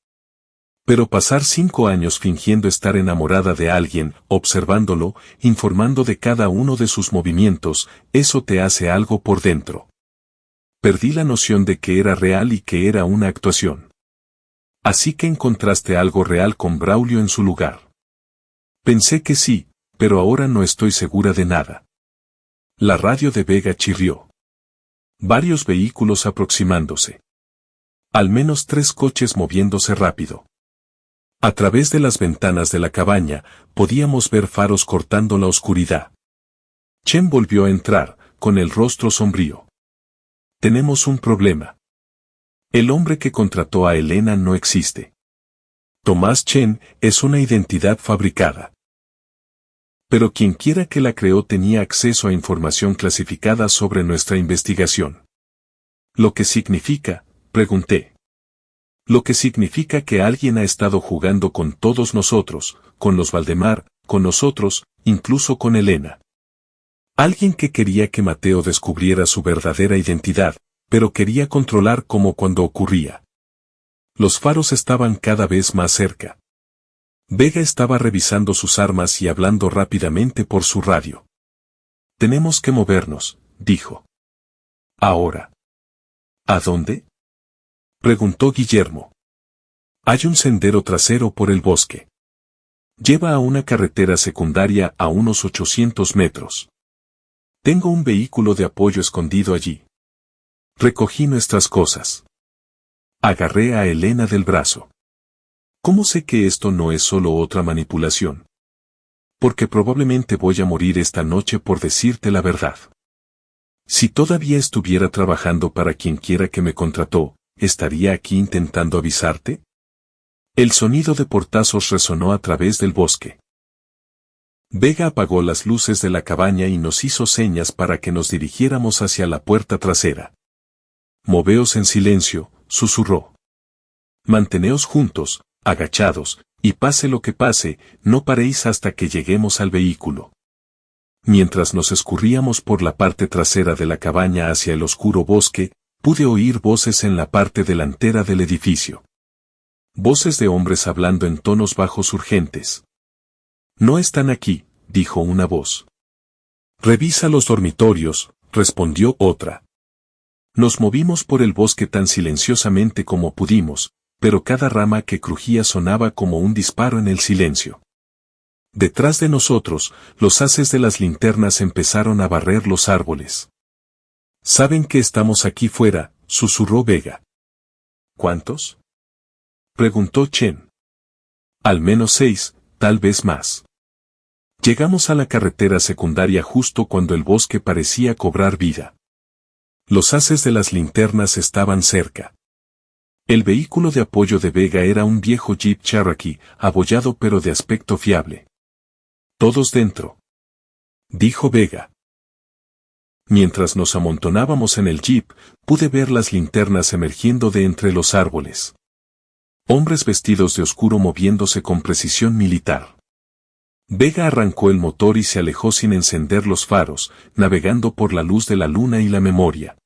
Pero pasar 5 años fingiendo estar enamorada de alguien, observándolo, informando de cada uno de sus movimientos, eso te hace algo por dentro. Perdí la noción de que era real y que era una actuación. Así que encontraste algo real con Braulio en su lugar. Pensé que sí, pero ahora no estoy segura de nada. La radio de Vega chirrió. Varios vehículos aproximándose. Al menos 3 coches moviéndose rápido. A través de las ventanas de la cabaña, podíamos ver faros cortando la oscuridad. Chen volvió a entrar, con el rostro sombrío. Tenemos un problema. El hombre que contrató a Elena no existe. Tomás Chen es una identidad fabricada. Pero quienquiera que la creó tenía acceso a información clasificada sobre nuestra investigación. ¿Lo que significa? Pregunté. Lo que significa que alguien ha estado jugando con todos nosotros, con los Valdemar, con nosotros, incluso con Elena. Alguien que quería que Mateo descubriera su verdadera identidad, pero quería controlar como cuando ocurría. Los faros estaban cada vez más cerca. Vega estaba revisando sus armas y hablando rápidamente por su radio. Tenemos que movernos, dijo. Ahora. ¿A dónde? Preguntó Guillermo. Hay un sendero trasero por el bosque. Lleva a una carretera secundaria a unos 800 metros. Tengo un vehículo de apoyo escondido allí. Recogí nuestras cosas. Agarré a Elena del brazo. ¿Cómo sé que esto no es solo otra manipulación? Porque probablemente voy a morir esta noche por decirte la verdad. Si todavía estuviera trabajando para quienquiera que me contrató, ¿estaría aquí intentando avisarte? El sonido de portazos resonó a través del bosque. Vega apagó las luces de la cabaña y nos hizo señas para que nos dirigiéramos hacia la puerta trasera. Moveos en silencio, susurró. Manteneos juntos, agachados, y pase lo que pase, no paréis hasta que lleguemos al vehículo. Mientras nos escurríamos por la parte trasera de la cabaña hacia el oscuro bosque, pude oír voces en la parte delantera del edificio. Voces de hombres hablando en tonos bajos urgentes. No están aquí, dijo una voz. Revisa los dormitorios, respondió otra. Nos movimos por el bosque tan silenciosamente como pudimos, pero cada rama que crujía sonaba como un disparo en el silencio. Detrás de nosotros, los haces de las linternas empezaron a barrer los árboles. «Saben que estamos aquí fuera», susurró Vega. «¿Cuántos?», preguntó Chen. «Al menos 6, tal vez más». Llegamos a la carretera secundaria justo cuando el bosque parecía cobrar vida. Los haces de las linternas estaban cerca. El vehículo de apoyo de Vega era un viejo Jeep Cherokee, abollado pero de aspecto fiable. «Todos dentro», dijo Vega. Mientras nos amontonábamos en el jeep, pude ver las linternas emergiendo de entre los árboles. Hombres vestidos de oscuro moviéndose con precisión militar. Vega arrancó el motor y se alejó sin encender los faros, navegando por la luz de la luna y la memoria.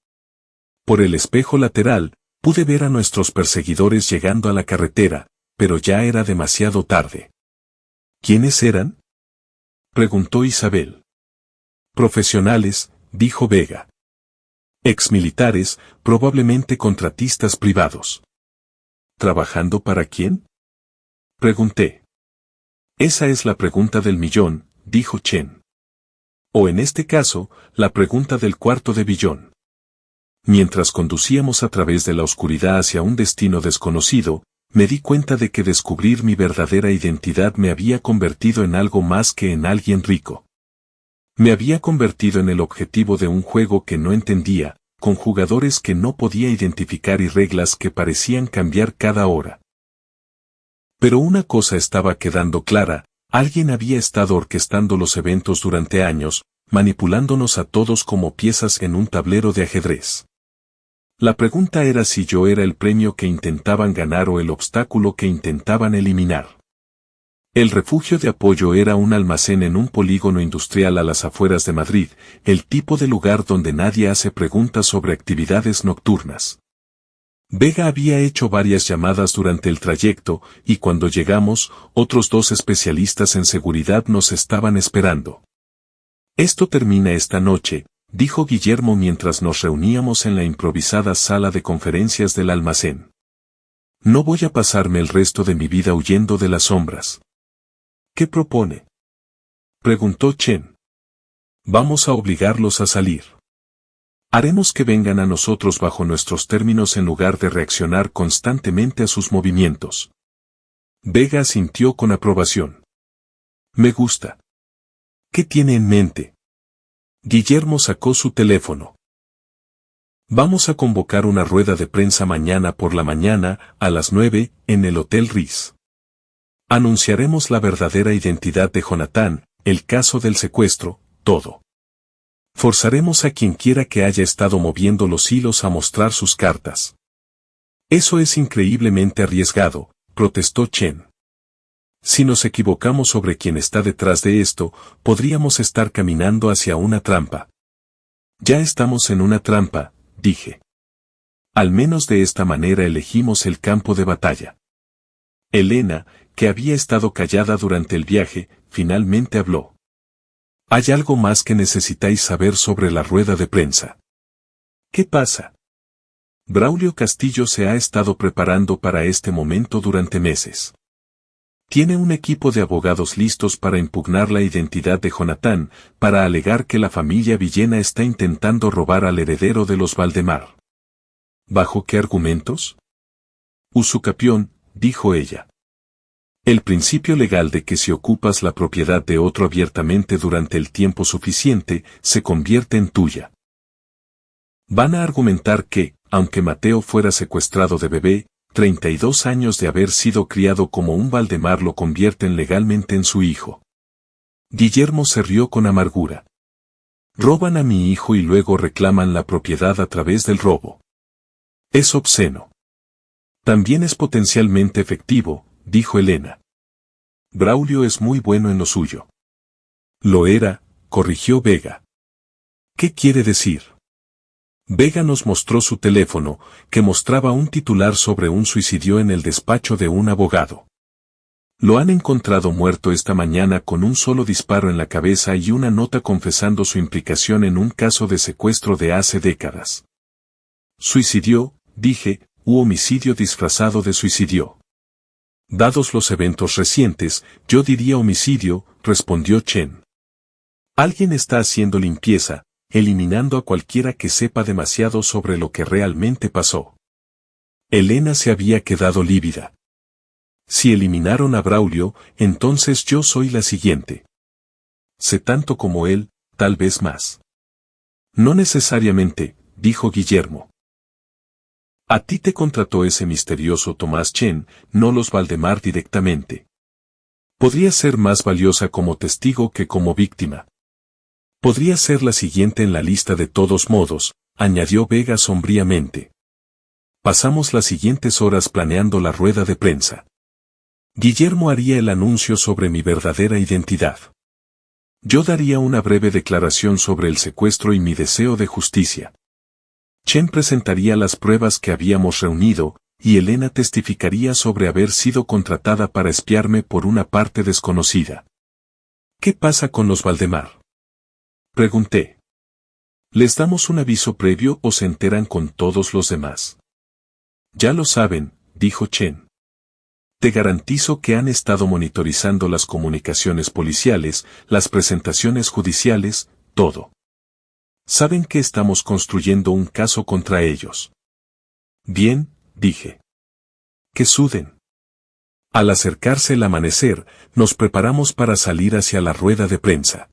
Por el espejo lateral, pude ver a nuestros perseguidores llegando a la carretera, pero ya era demasiado tarde. ¿Quiénes eran?, preguntó Isabel. Profesionales, dijo Vega. Exmilitares, probablemente contratistas privados. ¿Trabajando para quién?, pregunté. Esa es la pregunta del millón, dijo Chen. O en este caso, la pregunta del cuarto de billón. Mientras conducíamos a través de la oscuridad hacia un destino desconocido, me di cuenta de que descubrir mi verdadera identidad me había convertido en algo más que en alguien rico. Me había convertido en el objetivo de un juego que no entendía, con jugadores que no podía identificar y reglas que parecían cambiar cada hora. Pero una cosa estaba quedando clara, alguien había estado orquestando los eventos durante años, manipulándonos a todos como piezas en un tablero de ajedrez. La pregunta era si yo era el premio que intentaban ganar o el obstáculo que intentaban eliminar. El refugio de apoyo era un almacén en un polígono industrial a las afueras de Madrid, el tipo de lugar donde nadie hace preguntas sobre actividades nocturnas. Vega había hecho varias llamadas durante el trayecto, y cuando llegamos, otros 2 especialistas en seguridad nos estaban esperando. Esto termina esta noche, dijo Guillermo mientras nos reuníamos en la improvisada sala de conferencias del almacén. No voy a pasarme el resto de mi vida huyendo de las sombras. ¿Qué propone? Preguntó Chen. Vamos a obligarlos a salir. Haremos que vengan a nosotros bajo nuestros términos en lugar de reaccionar constantemente a sus movimientos. Vega asintió con aprobación. Me gusta. ¿Qué tiene en mente? Guillermo sacó su teléfono. Vamos a convocar una rueda de prensa mañana por la mañana, a las 9, en el Hotel Ritz. Anunciaremos la verdadera identidad de Jonathan, el caso del secuestro, todo. Forzaremos a quien quiera que haya estado moviendo los hilos a mostrar sus cartas. Eso es increíblemente arriesgado, protestó Chen. Si nos equivocamos sobre quién está detrás de esto, podríamos estar caminando hacia una trampa. Ya estamos en una trampa, dije. Al menos de esta manera elegimos el campo de batalla. Elena, que había estado callada durante el viaje, finalmente habló. Hay algo más que necesitáis saber sobre la rueda de prensa. ¿Qué pasa? Braulio Castillo se ha estado preparando para este momento durante meses. Tiene un equipo de abogados listos para impugnar la identidad de Jonathan, para alegar que la familia Villena está intentando robar al heredero de los Valdemar. ¿Bajo qué argumentos? Usucapión, dijo ella. El principio legal de que si ocupas la propiedad de otro abiertamente durante el tiempo suficiente, se convierte en tuya. Van a argumentar que, aunque Mateo fuera secuestrado de bebé, 32 años de haber sido criado como un Valdemar lo convierten legalmente en su hijo. Guillermo se rió con amargura. Roban a mi hijo y luego reclaman la propiedad a través del robo. Es obsceno. También es potencialmente efectivo, dijo Elena. Braulio es muy bueno en lo suyo. Lo era, corrigió Vega. ¿Qué quiere decir? Vega nos mostró su teléfono, que mostraba un titular sobre un suicidio en el despacho de un abogado. Lo han encontrado muerto esta mañana con un solo disparo en la cabeza y una nota confesando su implicación en un caso de secuestro de hace décadas. Suicidio, dije, u homicidio disfrazado de suicidio. Dados los eventos recientes, yo diría homicidio, respondió Chen. Alguien está haciendo limpieza, eliminando a cualquiera que sepa demasiado sobre lo que realmente pasó. Elena se había quedado lívida. Si eliminaron a Braulio, entonces yo soy la siguiente. Sé tanto como él, tal vez más. No necesariamente, dijo Guillermo. A ti te contrató ese misterioso Tomás Chen, no los Valdemar directamente. Podría ser más valiosa como testigo que como víctima. Podría ser la siguiente en la lista de todos modos, añadió Vega sombríamente. Pasamos las siguientes horas planeando la rueda de prensa. Guillermo haría el anuncio sobre mi verdadera identidad. Yo daría una breve declaración sobre el secuestro y mi deseo de justicia. Chen presentaría las pruebas que habíamos reunido, y Elena testificaría sobre haber sido contratada para espiarme por una parte desconocida. ¿Qué pasa con los Valdemar? Pregunté. ¿Les damos un aviso previo o se enteran con todos los demás? Ya lo saben, dijo Chen. Te garantizo que han estado monitorizando las comunicaciones policiales, las presentaciones judiciales, todo. Saben que estamos construyendo un caso contra ellos. Bien, dije. Que suden. Al acercarse el amanecer, nos preparamos para salir hacia la rueda de prensa.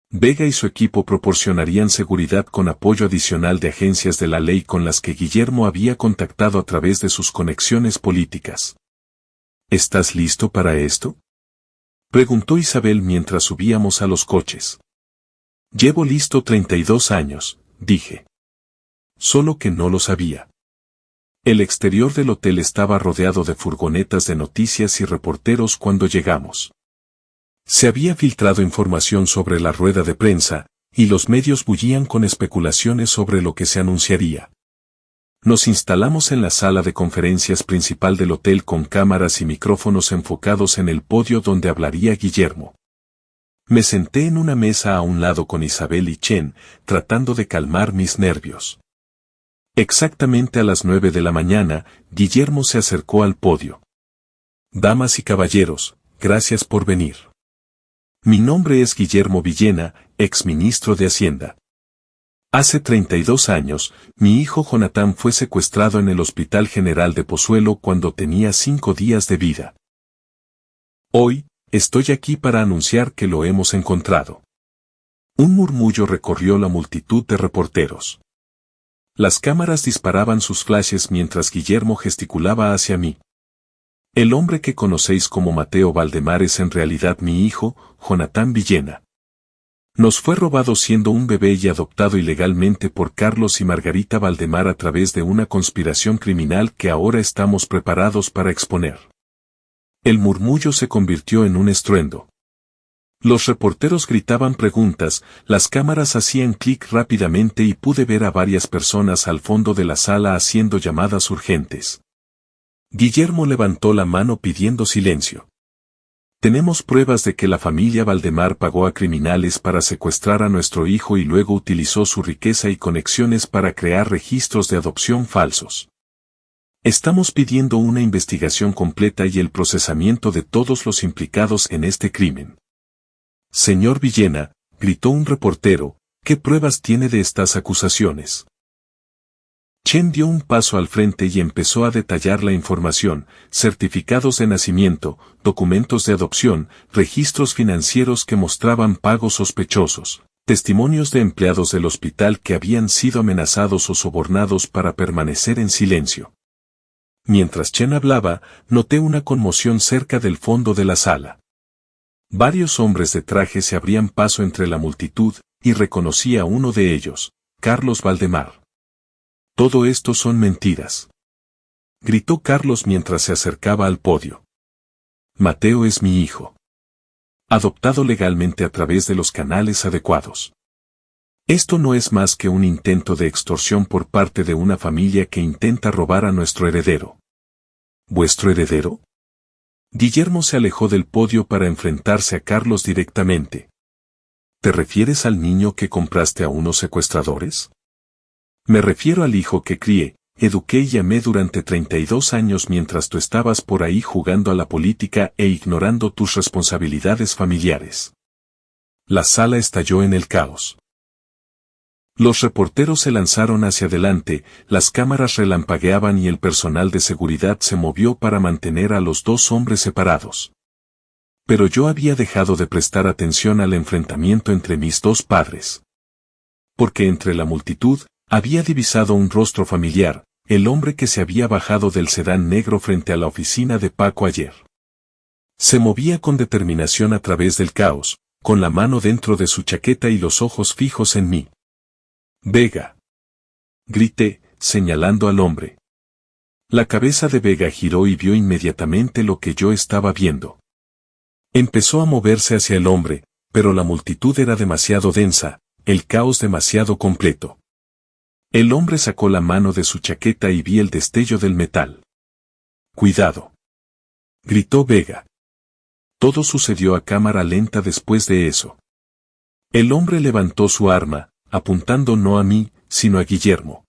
Vega y su equipo proporcionarían seguridad con apoyo adicional de agencias de la ley con las que Guillermo había contactado a través de sus conexiones políticas. ¿Estás listo para esto?, preguntó Isabel mientras subíamos a los coches. Llevo listo 32 años, dije. Solo que no lo sabía. El exterior del hotel estaba rodeado de furgonetas de noticias y reporteros cuando llegamos. Se había filtrado información sobre la rueda de prensa, y los medios bullían con especulaciones sobre lo que se anunciaría. Nos instalamos en la sala de conferencias principal del hotel con cámaras y micrófonos enfocados en el podio donde hablaría Guillermo. Me senté en una mesa a un lado con Isabel y Chen, tratando de calmar mis nervios. Exactamente a las 9 de la mañana, Guillermo se acercó al podio. Damas y caballeros, gracias por venir. Mi nombre es Guillermo Villena, exministro de Hacienda. Hace 32 años, mi hijo Jonathan fue secuestrado en el Hospital General de Pozuelo cuando tenía 5 días de vida. Hoy, estoy aquí para anunciar que lo hemos encontrado. Un murmullo recorrió la multitud de reporteros. Las cámaras disparaban sus flashes mientras Guillermo gesticulaba hacia mí. El hombre que conocéis como Mateo Valdemar es en realidad mi hijo, Jonathan Villena. Nos fue robado siendo un bebé y adoptado ilegalmente por Carlos y Margarita Valdemar a través de una conspiración criminal que ahora estamos preparados para exponer. El murmullo se convirtió en un estruendo. Los reporteros gritaban preguntas, las cámaras hacían clic rápidamente y pude ver a varias personas al fondo de la sala haciendo llamadas urgentes. Guillermo levantó la mano pidiendo silencio. Tenemos pruebas de que la familia Valdemar pagó a criminales para secuestrar a nuestro hijo y luego utilizó su riqueza y conexiones para crear registros de adopción falsos. Estamos pidiendo una investigación completa y el procesamiento de todos los implicados en este crimen. Señor Villena, gritó un reportero, ¿qué pruebas tiene de estas acusaciones? Chen dio un paso al frente y empezó a detallar la información, certificados de nacimiento, documentos de adopción, registros financieros que mostraban pagos sospechosos, testimonios de empleados del hospital que habían sido amenazados o sobornados para permanecer en silencio. Mientras Chen hablaba, noté una conmoción cerca del fondo de la sala. Varios hombres de traje se abrían paso entre la multitud, y reconocí a uno de ellos, Carlos Valdemar. Todo esto son mentiras, gritó Carlos mientras se acercaba al podio. Mateo es mi hijo. Adoptado legalmente a través de los canales adecuados. Esto no es más que un intento de extorsión por parte de una familia que intenta robar a nuestro heredero. ¿Vuestro heredero? Guillermo se alejó del podio para enfrentarse a Carlos directamente. ¿Te refieres al niño que compraste a unos secuestradores? Me refiero al hijo que crié, eduqué y amé durante 32 años mientras tú estabas por ahí jugando a la política e ignorando tus responsabilidades familiares. La sala estalló en el caos. Los reporteros se lanzaron hacia adelante, las cámaras relampagueaban y el personal de seguridad se movió para mantener a los dos hombres separados. Pero yo había dejado de prestar atención al enfrentamiento entre mis dos padres. Porque entre la multitud, había divisado un rostro familiar, el hombre que se había bajado del sedán negro frente a la oficina de Paco ayer. Se movía con determinación a través del caos, con la mano dentro de su chaqueta y los ojos fijos en mí. Vega. Grité, señalando al hombre. La cabeza de Vega giró y vio inmediatamente lo que yo estaba viendo. Empezó a moverse hacia el hombre, pero la multitud era demasiado densa, el caos demasiado completo. El hombre sacó la mano de su chaqueta y vi el destello del metal. ¡Cuidado!, gritó Vega. Todo sucedió a cámara lenta después de eso. El hombre levantó su arma, apuntando no a mí, sino a Guillermo.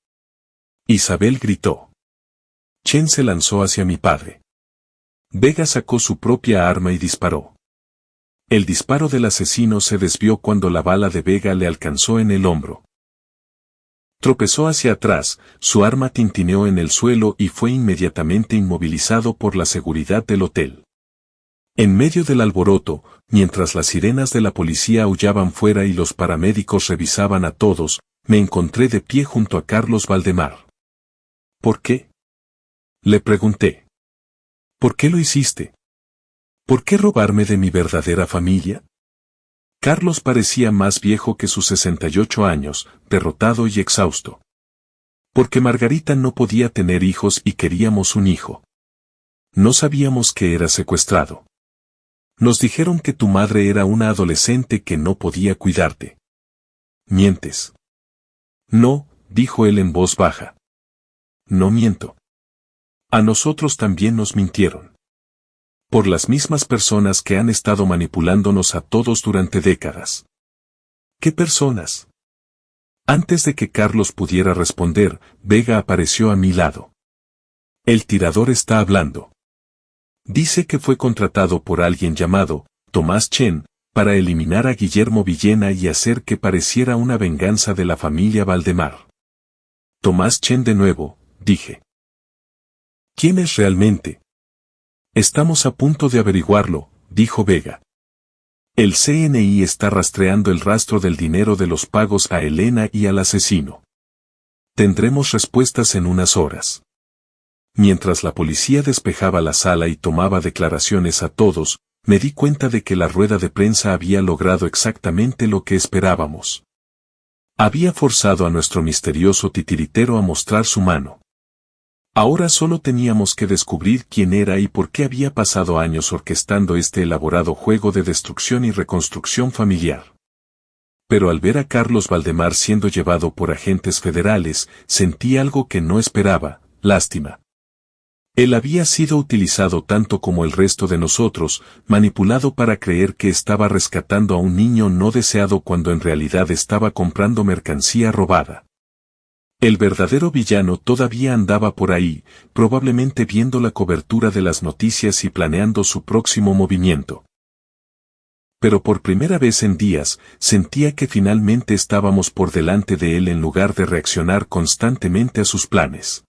Isabel gritó. Chen se lanzó hacia mi padre. Vega sacó su propia arma y disparó. El disparo del asesino se desvió cuando la bala de Vega le alcanzó en el hombro. Tropezó hacia atrás, su arma tintineó en el suelo y fue inmediatamente inmovilizado por la seguridad del hotel. En medio del alboroto, mientras las sirenas de la policía aullaban fuera y los paramédicos revisaban a todos, me encontré de pie junto a Carlos Valdemar. ¿Por qué? Le pregunté. ¿Por qué lo hiciste? ¿Por qué robarme de mi verdadera familia? Carlos parecía más viejo que sus 68 años, derrotado y exhausto. Porque Margarita no podía tener hijos y queríamos un hijo. No sabíamos que era secuestrado. Nos dijeron que tu madre era una adolescente que no podía cuidarte. ¿Mientes? No, dijo él en voz baja. No miento. A nosotros también nos mintieron. Por las mismas personas que han estado manipulándonos a todos durante décadas. ¿Qué personas? Antes de que Carlos pudiera responder, Vega apareció a mi lado. El tirador está hablando. Dice que fue contratado por alguien llamado Tomás Chen para eliminar a Guillermo Villena y hacer que pareciera una venganza de la familia Valdemar. Tomás Chen de nuevo, dije. ¿Quién es realmente? Estamos a punto de averiguarlo, dijo Vega. El CNI está rastreando el rastro del dinero de los pagos a Elena y al asesino. Tendremos respuestas en unas horas. Mientras la policía despejaba la sala y tomaba declaraciones a todos, me di cuenta de que la rueda de prensa había logrado exactamente lo que esperábamos. Había forzado a nuestro misterioso titiritero a mostrar su mano. Ahora solo teníamos que descubrir quién era y por qué había pasado años orquestando este elaborado juego de destrucción y reconstrucción familiar. Pero al ver a Carlos Valdemar siendo llevado por agentes federales, sentí algo que no esperaba, lástima. Él había sido utilizado tanto como el resto de nosotros, manipulado para creer que estaba rescatando a un niño no deseado cuando en realidad estaba comprando mercancía robada. El verdadero villano todavía andaba por ahí, probablemente viendo la cobertura de las noticias y planeando su próximo movimiento. Pero por primera vez en días, sentía que finalmente estábamos por delante de él en lugar de reaccionar constantemente a sus planes.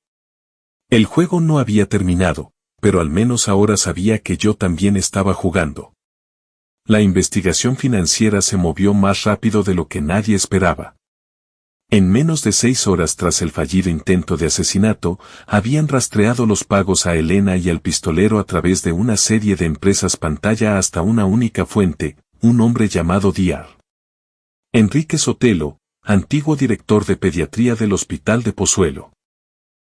El juego no había terminado, pero al menos ahora sabía que yo también estaba jugando. La investigación financiera se movió más rápido de lo que nadie esperaba. En menos de 6 horas tras el fallido intento de asesinato, habían rastreado los pagos a Elena y al pistolero a través de una serie de empresas pantalla hasta una única fuente, un hombre llamado Dr. Enrique Sotelo, antiguo director de pediatría del Hospital de Pozuelo.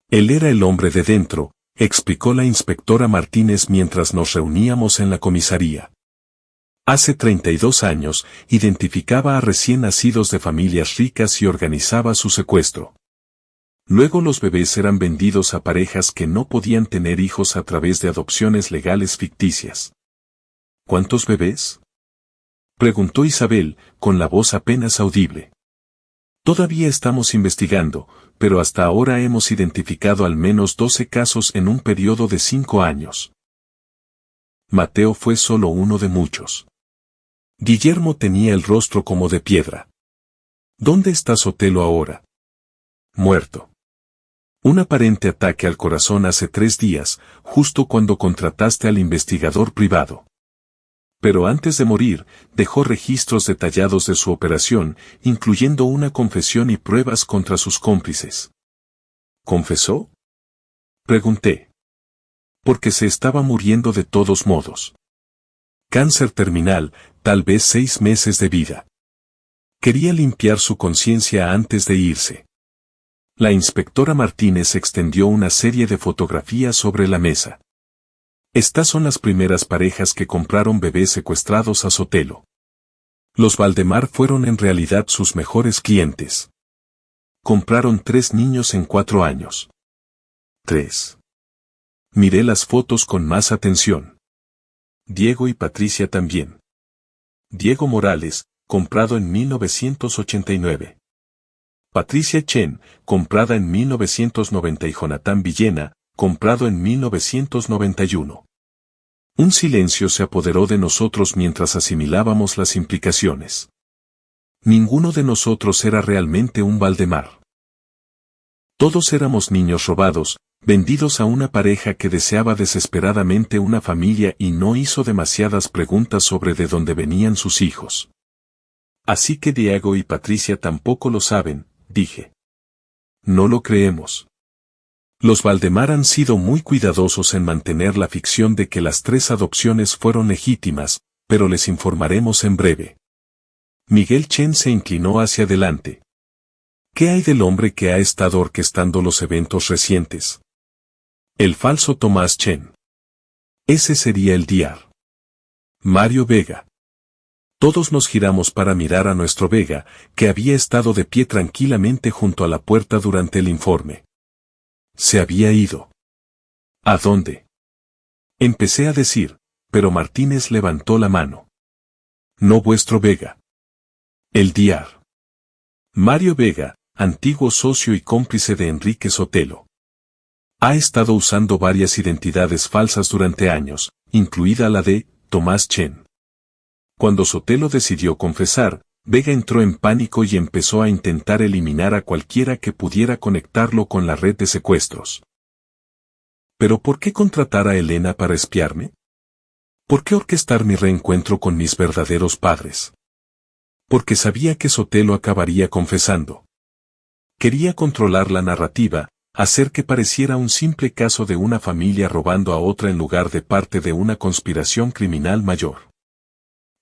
Él era el hombre de dentro, explicó la inspectora Martínez mientras nos reuníamos en la comisaría. Hace 32 años, identificaba a recién nacidos de familias ricas y organizaba su secuestro. Luego los bebés eran vendidos a parejas que no podían tener hijos a través de adopciones legales ficticias. ¿Cuántos bebés? Preguntó Isabel, con la voz apenas audible. Todavía estamos investigando, pero hasta ahora hemos identificado al menos 12 casos en un periodo de 5 años. Mateo fue solo uno de muchos. Guillermo tenía el rostro como de piedra. ¿Dónde está Sotelo ahora? Muerto. Un aparente ataque al corazón hace 3 días, justo cuando contrataste al investigador privado. Pero antes de morir, dejó registros detallados de su operación, incluyendo una confesión y pruebas contra sus cómplices. ¿Confesó? Pregunté. Porque se estaba muriendo de todos modos. Cáncer terminal, tal vez 6 meses de vida. Quería limpiar su conciencia antes de irse. La inspectora Martínez extendió una serie de fotografías sobre la mesa. Estas son las primeras parejas que compraron bebés secuestrados a Sotelo. Los Valdemar fueron en realidad sus mejores clientes. Compraron 3 niños en 4 años. 3. Miré las fotos con más atención. Diego y Patricia también. Diego Morales, comprado en 1989. Patricia Chen, comprada en 1990 y Jonathan Villena, comprado en 1991. Un silencio se apoderó de nosotros mientras asimilábamos las implicaciones. Ninguno de nosotros era realmente un Valdemar. Todos éramos niños robados, vendidos a una pareja que deseaba desesperadamente una familia y no hizo demasiadas preguntas sobre de dónde venían sus hijos. Así que Diego y Patricia tampoco lo saben, dije. No lo creemos. Los Valdemar han sido muy cuidadosos en mantener la ficción de que las 3 adopciones fueron legítimas, pero les informaremos en breve. Miguel Chen se inclinó hacia adelante. ¿Qué hay del hombre que ha estado orquestando los eventos recientes? El falso Tomás Chen. Ese sería el Dr. Mario Vega. Todos nos giramos para mirar a nuestro Vega, que había estado de pie tranquilamente junto a la puerta durante el informe. Se había ido. ¿A dónde? Empecé a decir, pero Martínez levantó la mano. No vuestro Vega. El Dr. Mario Vega, antiguo socio y cómplice de Enrique Sotelo. Ha estado usando varias identidades falsas durante años, incluida la de Tomás Chen. Cuando Sotelo decidió confesar, Vega entró en pánico y empezó a intentar eliminar a cualquiera que pudiera conectarlo con la red de secuestros. ¿Pero por qué contratar a Elena para espiarme? ¿Por qué orquestar mi reencuentro con mis verdaderos padres? Porque sabía que Sotelo acabaría confesando. Quería controlar la narrativa, hacer que pareciera un simple caso de una familia robando a otra en lugar de parte de una conspiración criminal mayor.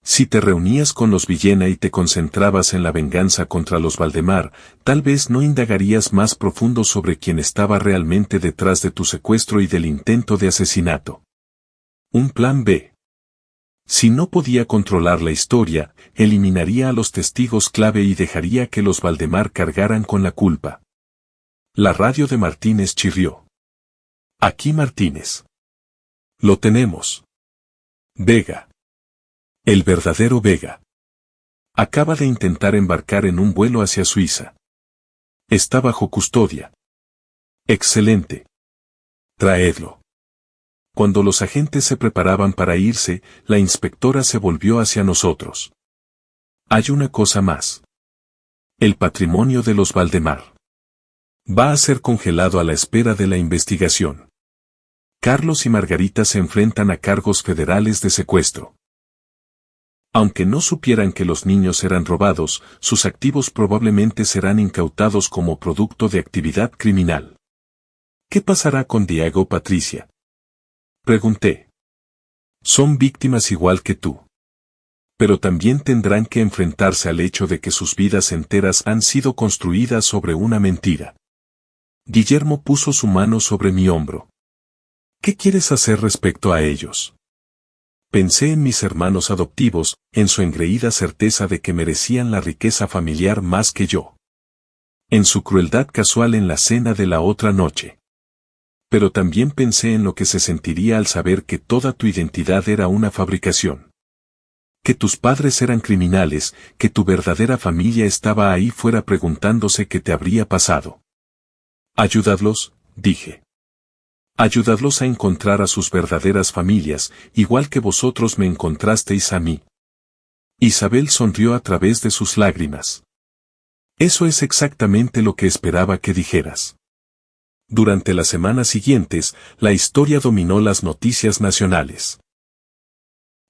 Si te reunías con los Villena y te concentrabas en la venganza contra los Valdemar, tal vez no indagarías más profundo sobre quién estaba realmente detrás de tu secuestro y del intento de asesinato. Un plan B. Si no podía controlar la historia, eliminaría a los testigos clave y dejaría que los Valdemar cargaran con la culpa. La radio de Martínez chirrió. Aquí Martínez. Lo tenemos. Vega. El verdadero Vega. Acaba de intentar embarcar en un vuelo hacia Suiza. Está bajo custodia. Excelente. Traedlo. Cuando los agentes se preparaban para irse, la inspectora se volvió hacia nosotros. Hay una cosa más. El patrimonio de los Valdemar. Va a ser congelado a la espera de la investigación. Carlos y Margarita se enfrentan a cargos federales de secuestro. Aunque no supieran que los niños eran robados, sus activos probablemente serán incautados como producto de actividad criminal. ¿Qué pasará con Diego, Patricia? Pregunté. Son víctimas igual que tú. Pero también tendrán que enfrentarse al hecho de que sus vidas enteras han sido construidas sobre una mentira. Guillermo puso su mano sobre mi hombro. ¿Qué quieres hacer respecto a ellos? Pensé en mis hermanos adoptivos, en su engreída certeza de que merecían la riqueza familiar más que yo. En su crueldad casual en la cena de la otra noche. Pero también pensé en lo que se sentiría al saber que toda tu identidad era una fabricación. Que tus padres eran criminales, que tu verdadera familia estaba ahí fuera preguntándose qué te habría pasado. Ayudadlos, dije. Ayudadlos a encontrar a sus verdaderas familias, igual que vosotros me encontrasteis a mí. Isabel sonrió a través de sus lágrimas. Eso es exactamente lo que esperaba que dijeras. Durante las semanas siguientes, la historia dominó las noticias nacionales.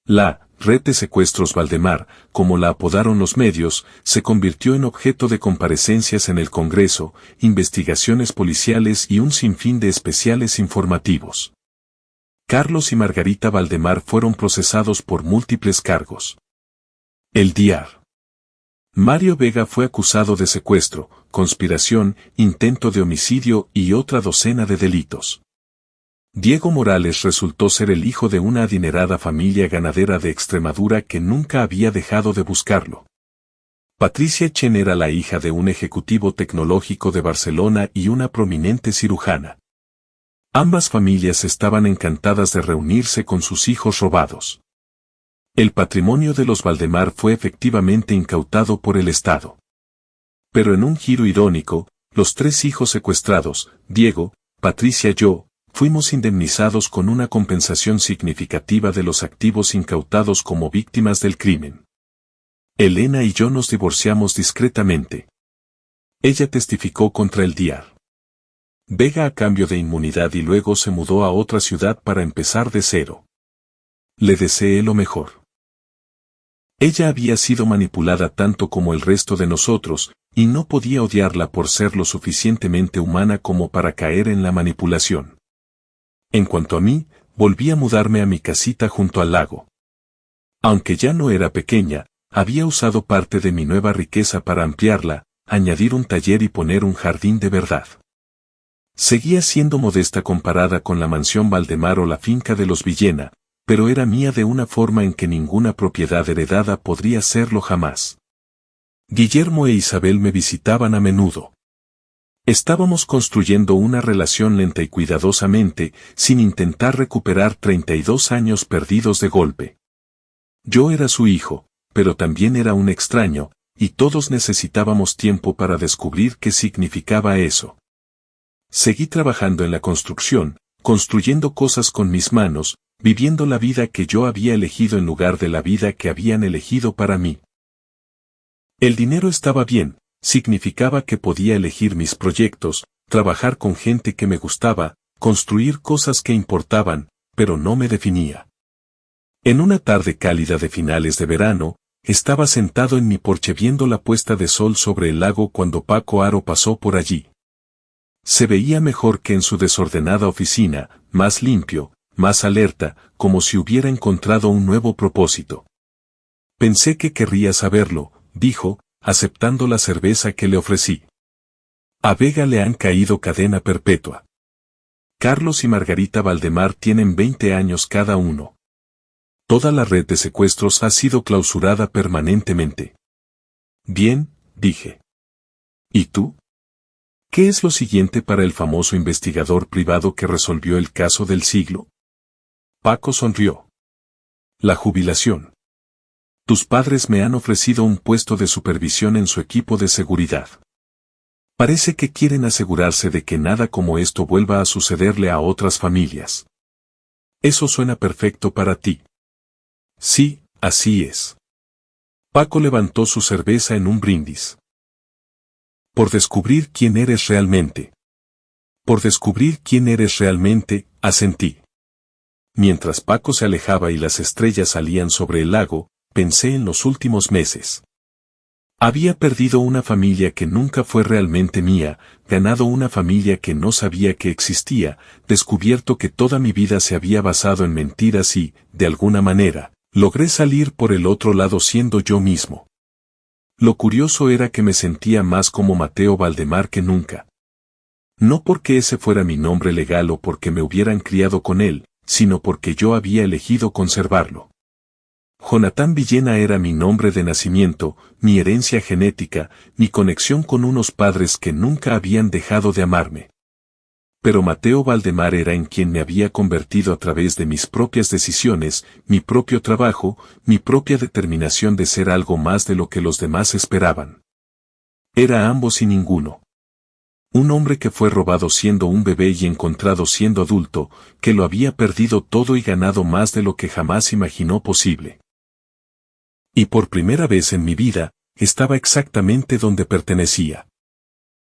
La red de secuestros Valdemar, como la apodaron los medios, se convirtió en objeto de comparecencias en el Congreso, investigaciones policiales y un sinfín de especiales informativos. Carlos y Margarita Valdemar fueron procesados por múltiples cargos. El Dr. Mario Vega fue acusado de secuestro, conspiración, intento de homicidio y otra docena de delitos. Diego Morales resultó ser el hijo de una adinerada familia ganadera de Extremadura que nunca había dejado de buscarlo. Patricia Chen era la hija de un ejecutivo tecnológico de Barcelona y una prominente cirujana. Ambas familias estaban encantadas de reunirse con sus hijos robados. El patrimonio de los Valdemar fue efectivamente incautado por el Estado. Pero en un giro irónico, los 3 hijos secuestrados, Diego, Patricia y yo, fuimos indemnizados con una compensación significativa de los activos incautados como víctimas del crimen. Elena y yo nos divorciamos discretamente. Ella testificó contra el Dr. Vega a cambio de inmunidad y luego se mudó a otra ciudad para empezar de cero. Le deseé lo mejor. Ella había sido manipulada tanto como el resto de nosotros, y no podía odiarla por ser lo suficientemente humana como para caer en la manipulación. En cuanto a mí, volví a mudarme a mi casita junto al lago. Aunque ya no era pequeña, había usado parte de mi nueva riqueza para ampliarla, añadir un taller y poner un jardín de verdad. Seguía siendo modesta comparada con la mansión Valdemar o la finca de los Villena, pero era mía de una forma en que ninguna propiedad heredada podría serlo jamás. Guillermo e Isabel me visitaban a menudo. Estábamos construyendo una relación lenta y cuidadosamente, sin intentar recuperar 32 años perdidos de golpe. Yo era su hijo, pero también era un extraño, y todos necesitábamos tiempo para descubrir qué significaba eso. Seguí trabajando en la construcción, construyendo cosas con mis manos, viviendo la vida que yo había elegido en lugar de la vida que habían elegido para mí. El dinero estaba bien, significaba que podía elegir mis proyectos, trabajar con gente que me gustaba, construir cosas que importaban, pero no me definía. En una tarde cálida de finales de verano, estaba sentado en mi porche viendo la puesta de sol sobre el lago cuando Paco Haro pasó por allí. Se veía mejor que en su desordenada oficina, más limpio, más alerta, como si hubiera encontrado un nuevo propósito. Pensé que querría saberlo, dijo, aceptando la cerveza que le ofrecí. A Vega le han caído cadena perpetua. Carlos y Margarita Valdemar tienen 20 años cada uno. Toda la red de secuestros ha sido clausurada permanentemente. Bien, dije. ¿Y tú? ¿Qué es lo siguiente para el famoso investigador privado que resolvió el caso del siglo? Paco sonrió. La jubilación. Tus padres me han ofrecido un puesto de supervisión en su equipo de seguridad. Parece que quieren asegurarse de que nada como esto vuelva a sucederle a otras familias. Eso suena perfecto para ti. Sí, así es. Paco levantó su cerveza en un brindis. Por descubrir quién eres realmente. Por descubrir quién eres realmente, asentí. Mientras Paco se alejaba y las estrellas salían sobre el lago, pensé en los últimos meses. Había perdido una familia que nunca fue realmente mía, ganado una familia que no sabía que existía, descubierto que toda mi vida se había basado en mentiras y, de alguna manera, logré salir por el otro lado siendo yo mismo. Lo curioso era que me sentía más como Mateo Valdemar que nunca. No porque ese fuera mi nombre legal o porque me hubieran criado con él, sino porque yo había elegido conservarlo. Jonathan Villena era mi nombre de nacimiento, mi herencia genética, mi conexión con unos padres que nunca habían dejado de amarme. Pero Mateo Valdemar era en quien me había convertido a través de mis propias decisiones, mi propio trabajo, mi propia determinación de ser algo más de lo que los demás esperaban. Era ambos y ninguno. Un hombre que fue robado siendo un bebé y encontrado siendo adulto, que lo había perdido todo y ganado más de lo que jamás imaginó posible. Y por primera vez en mi vida, estaba exactamente donde pertenecía.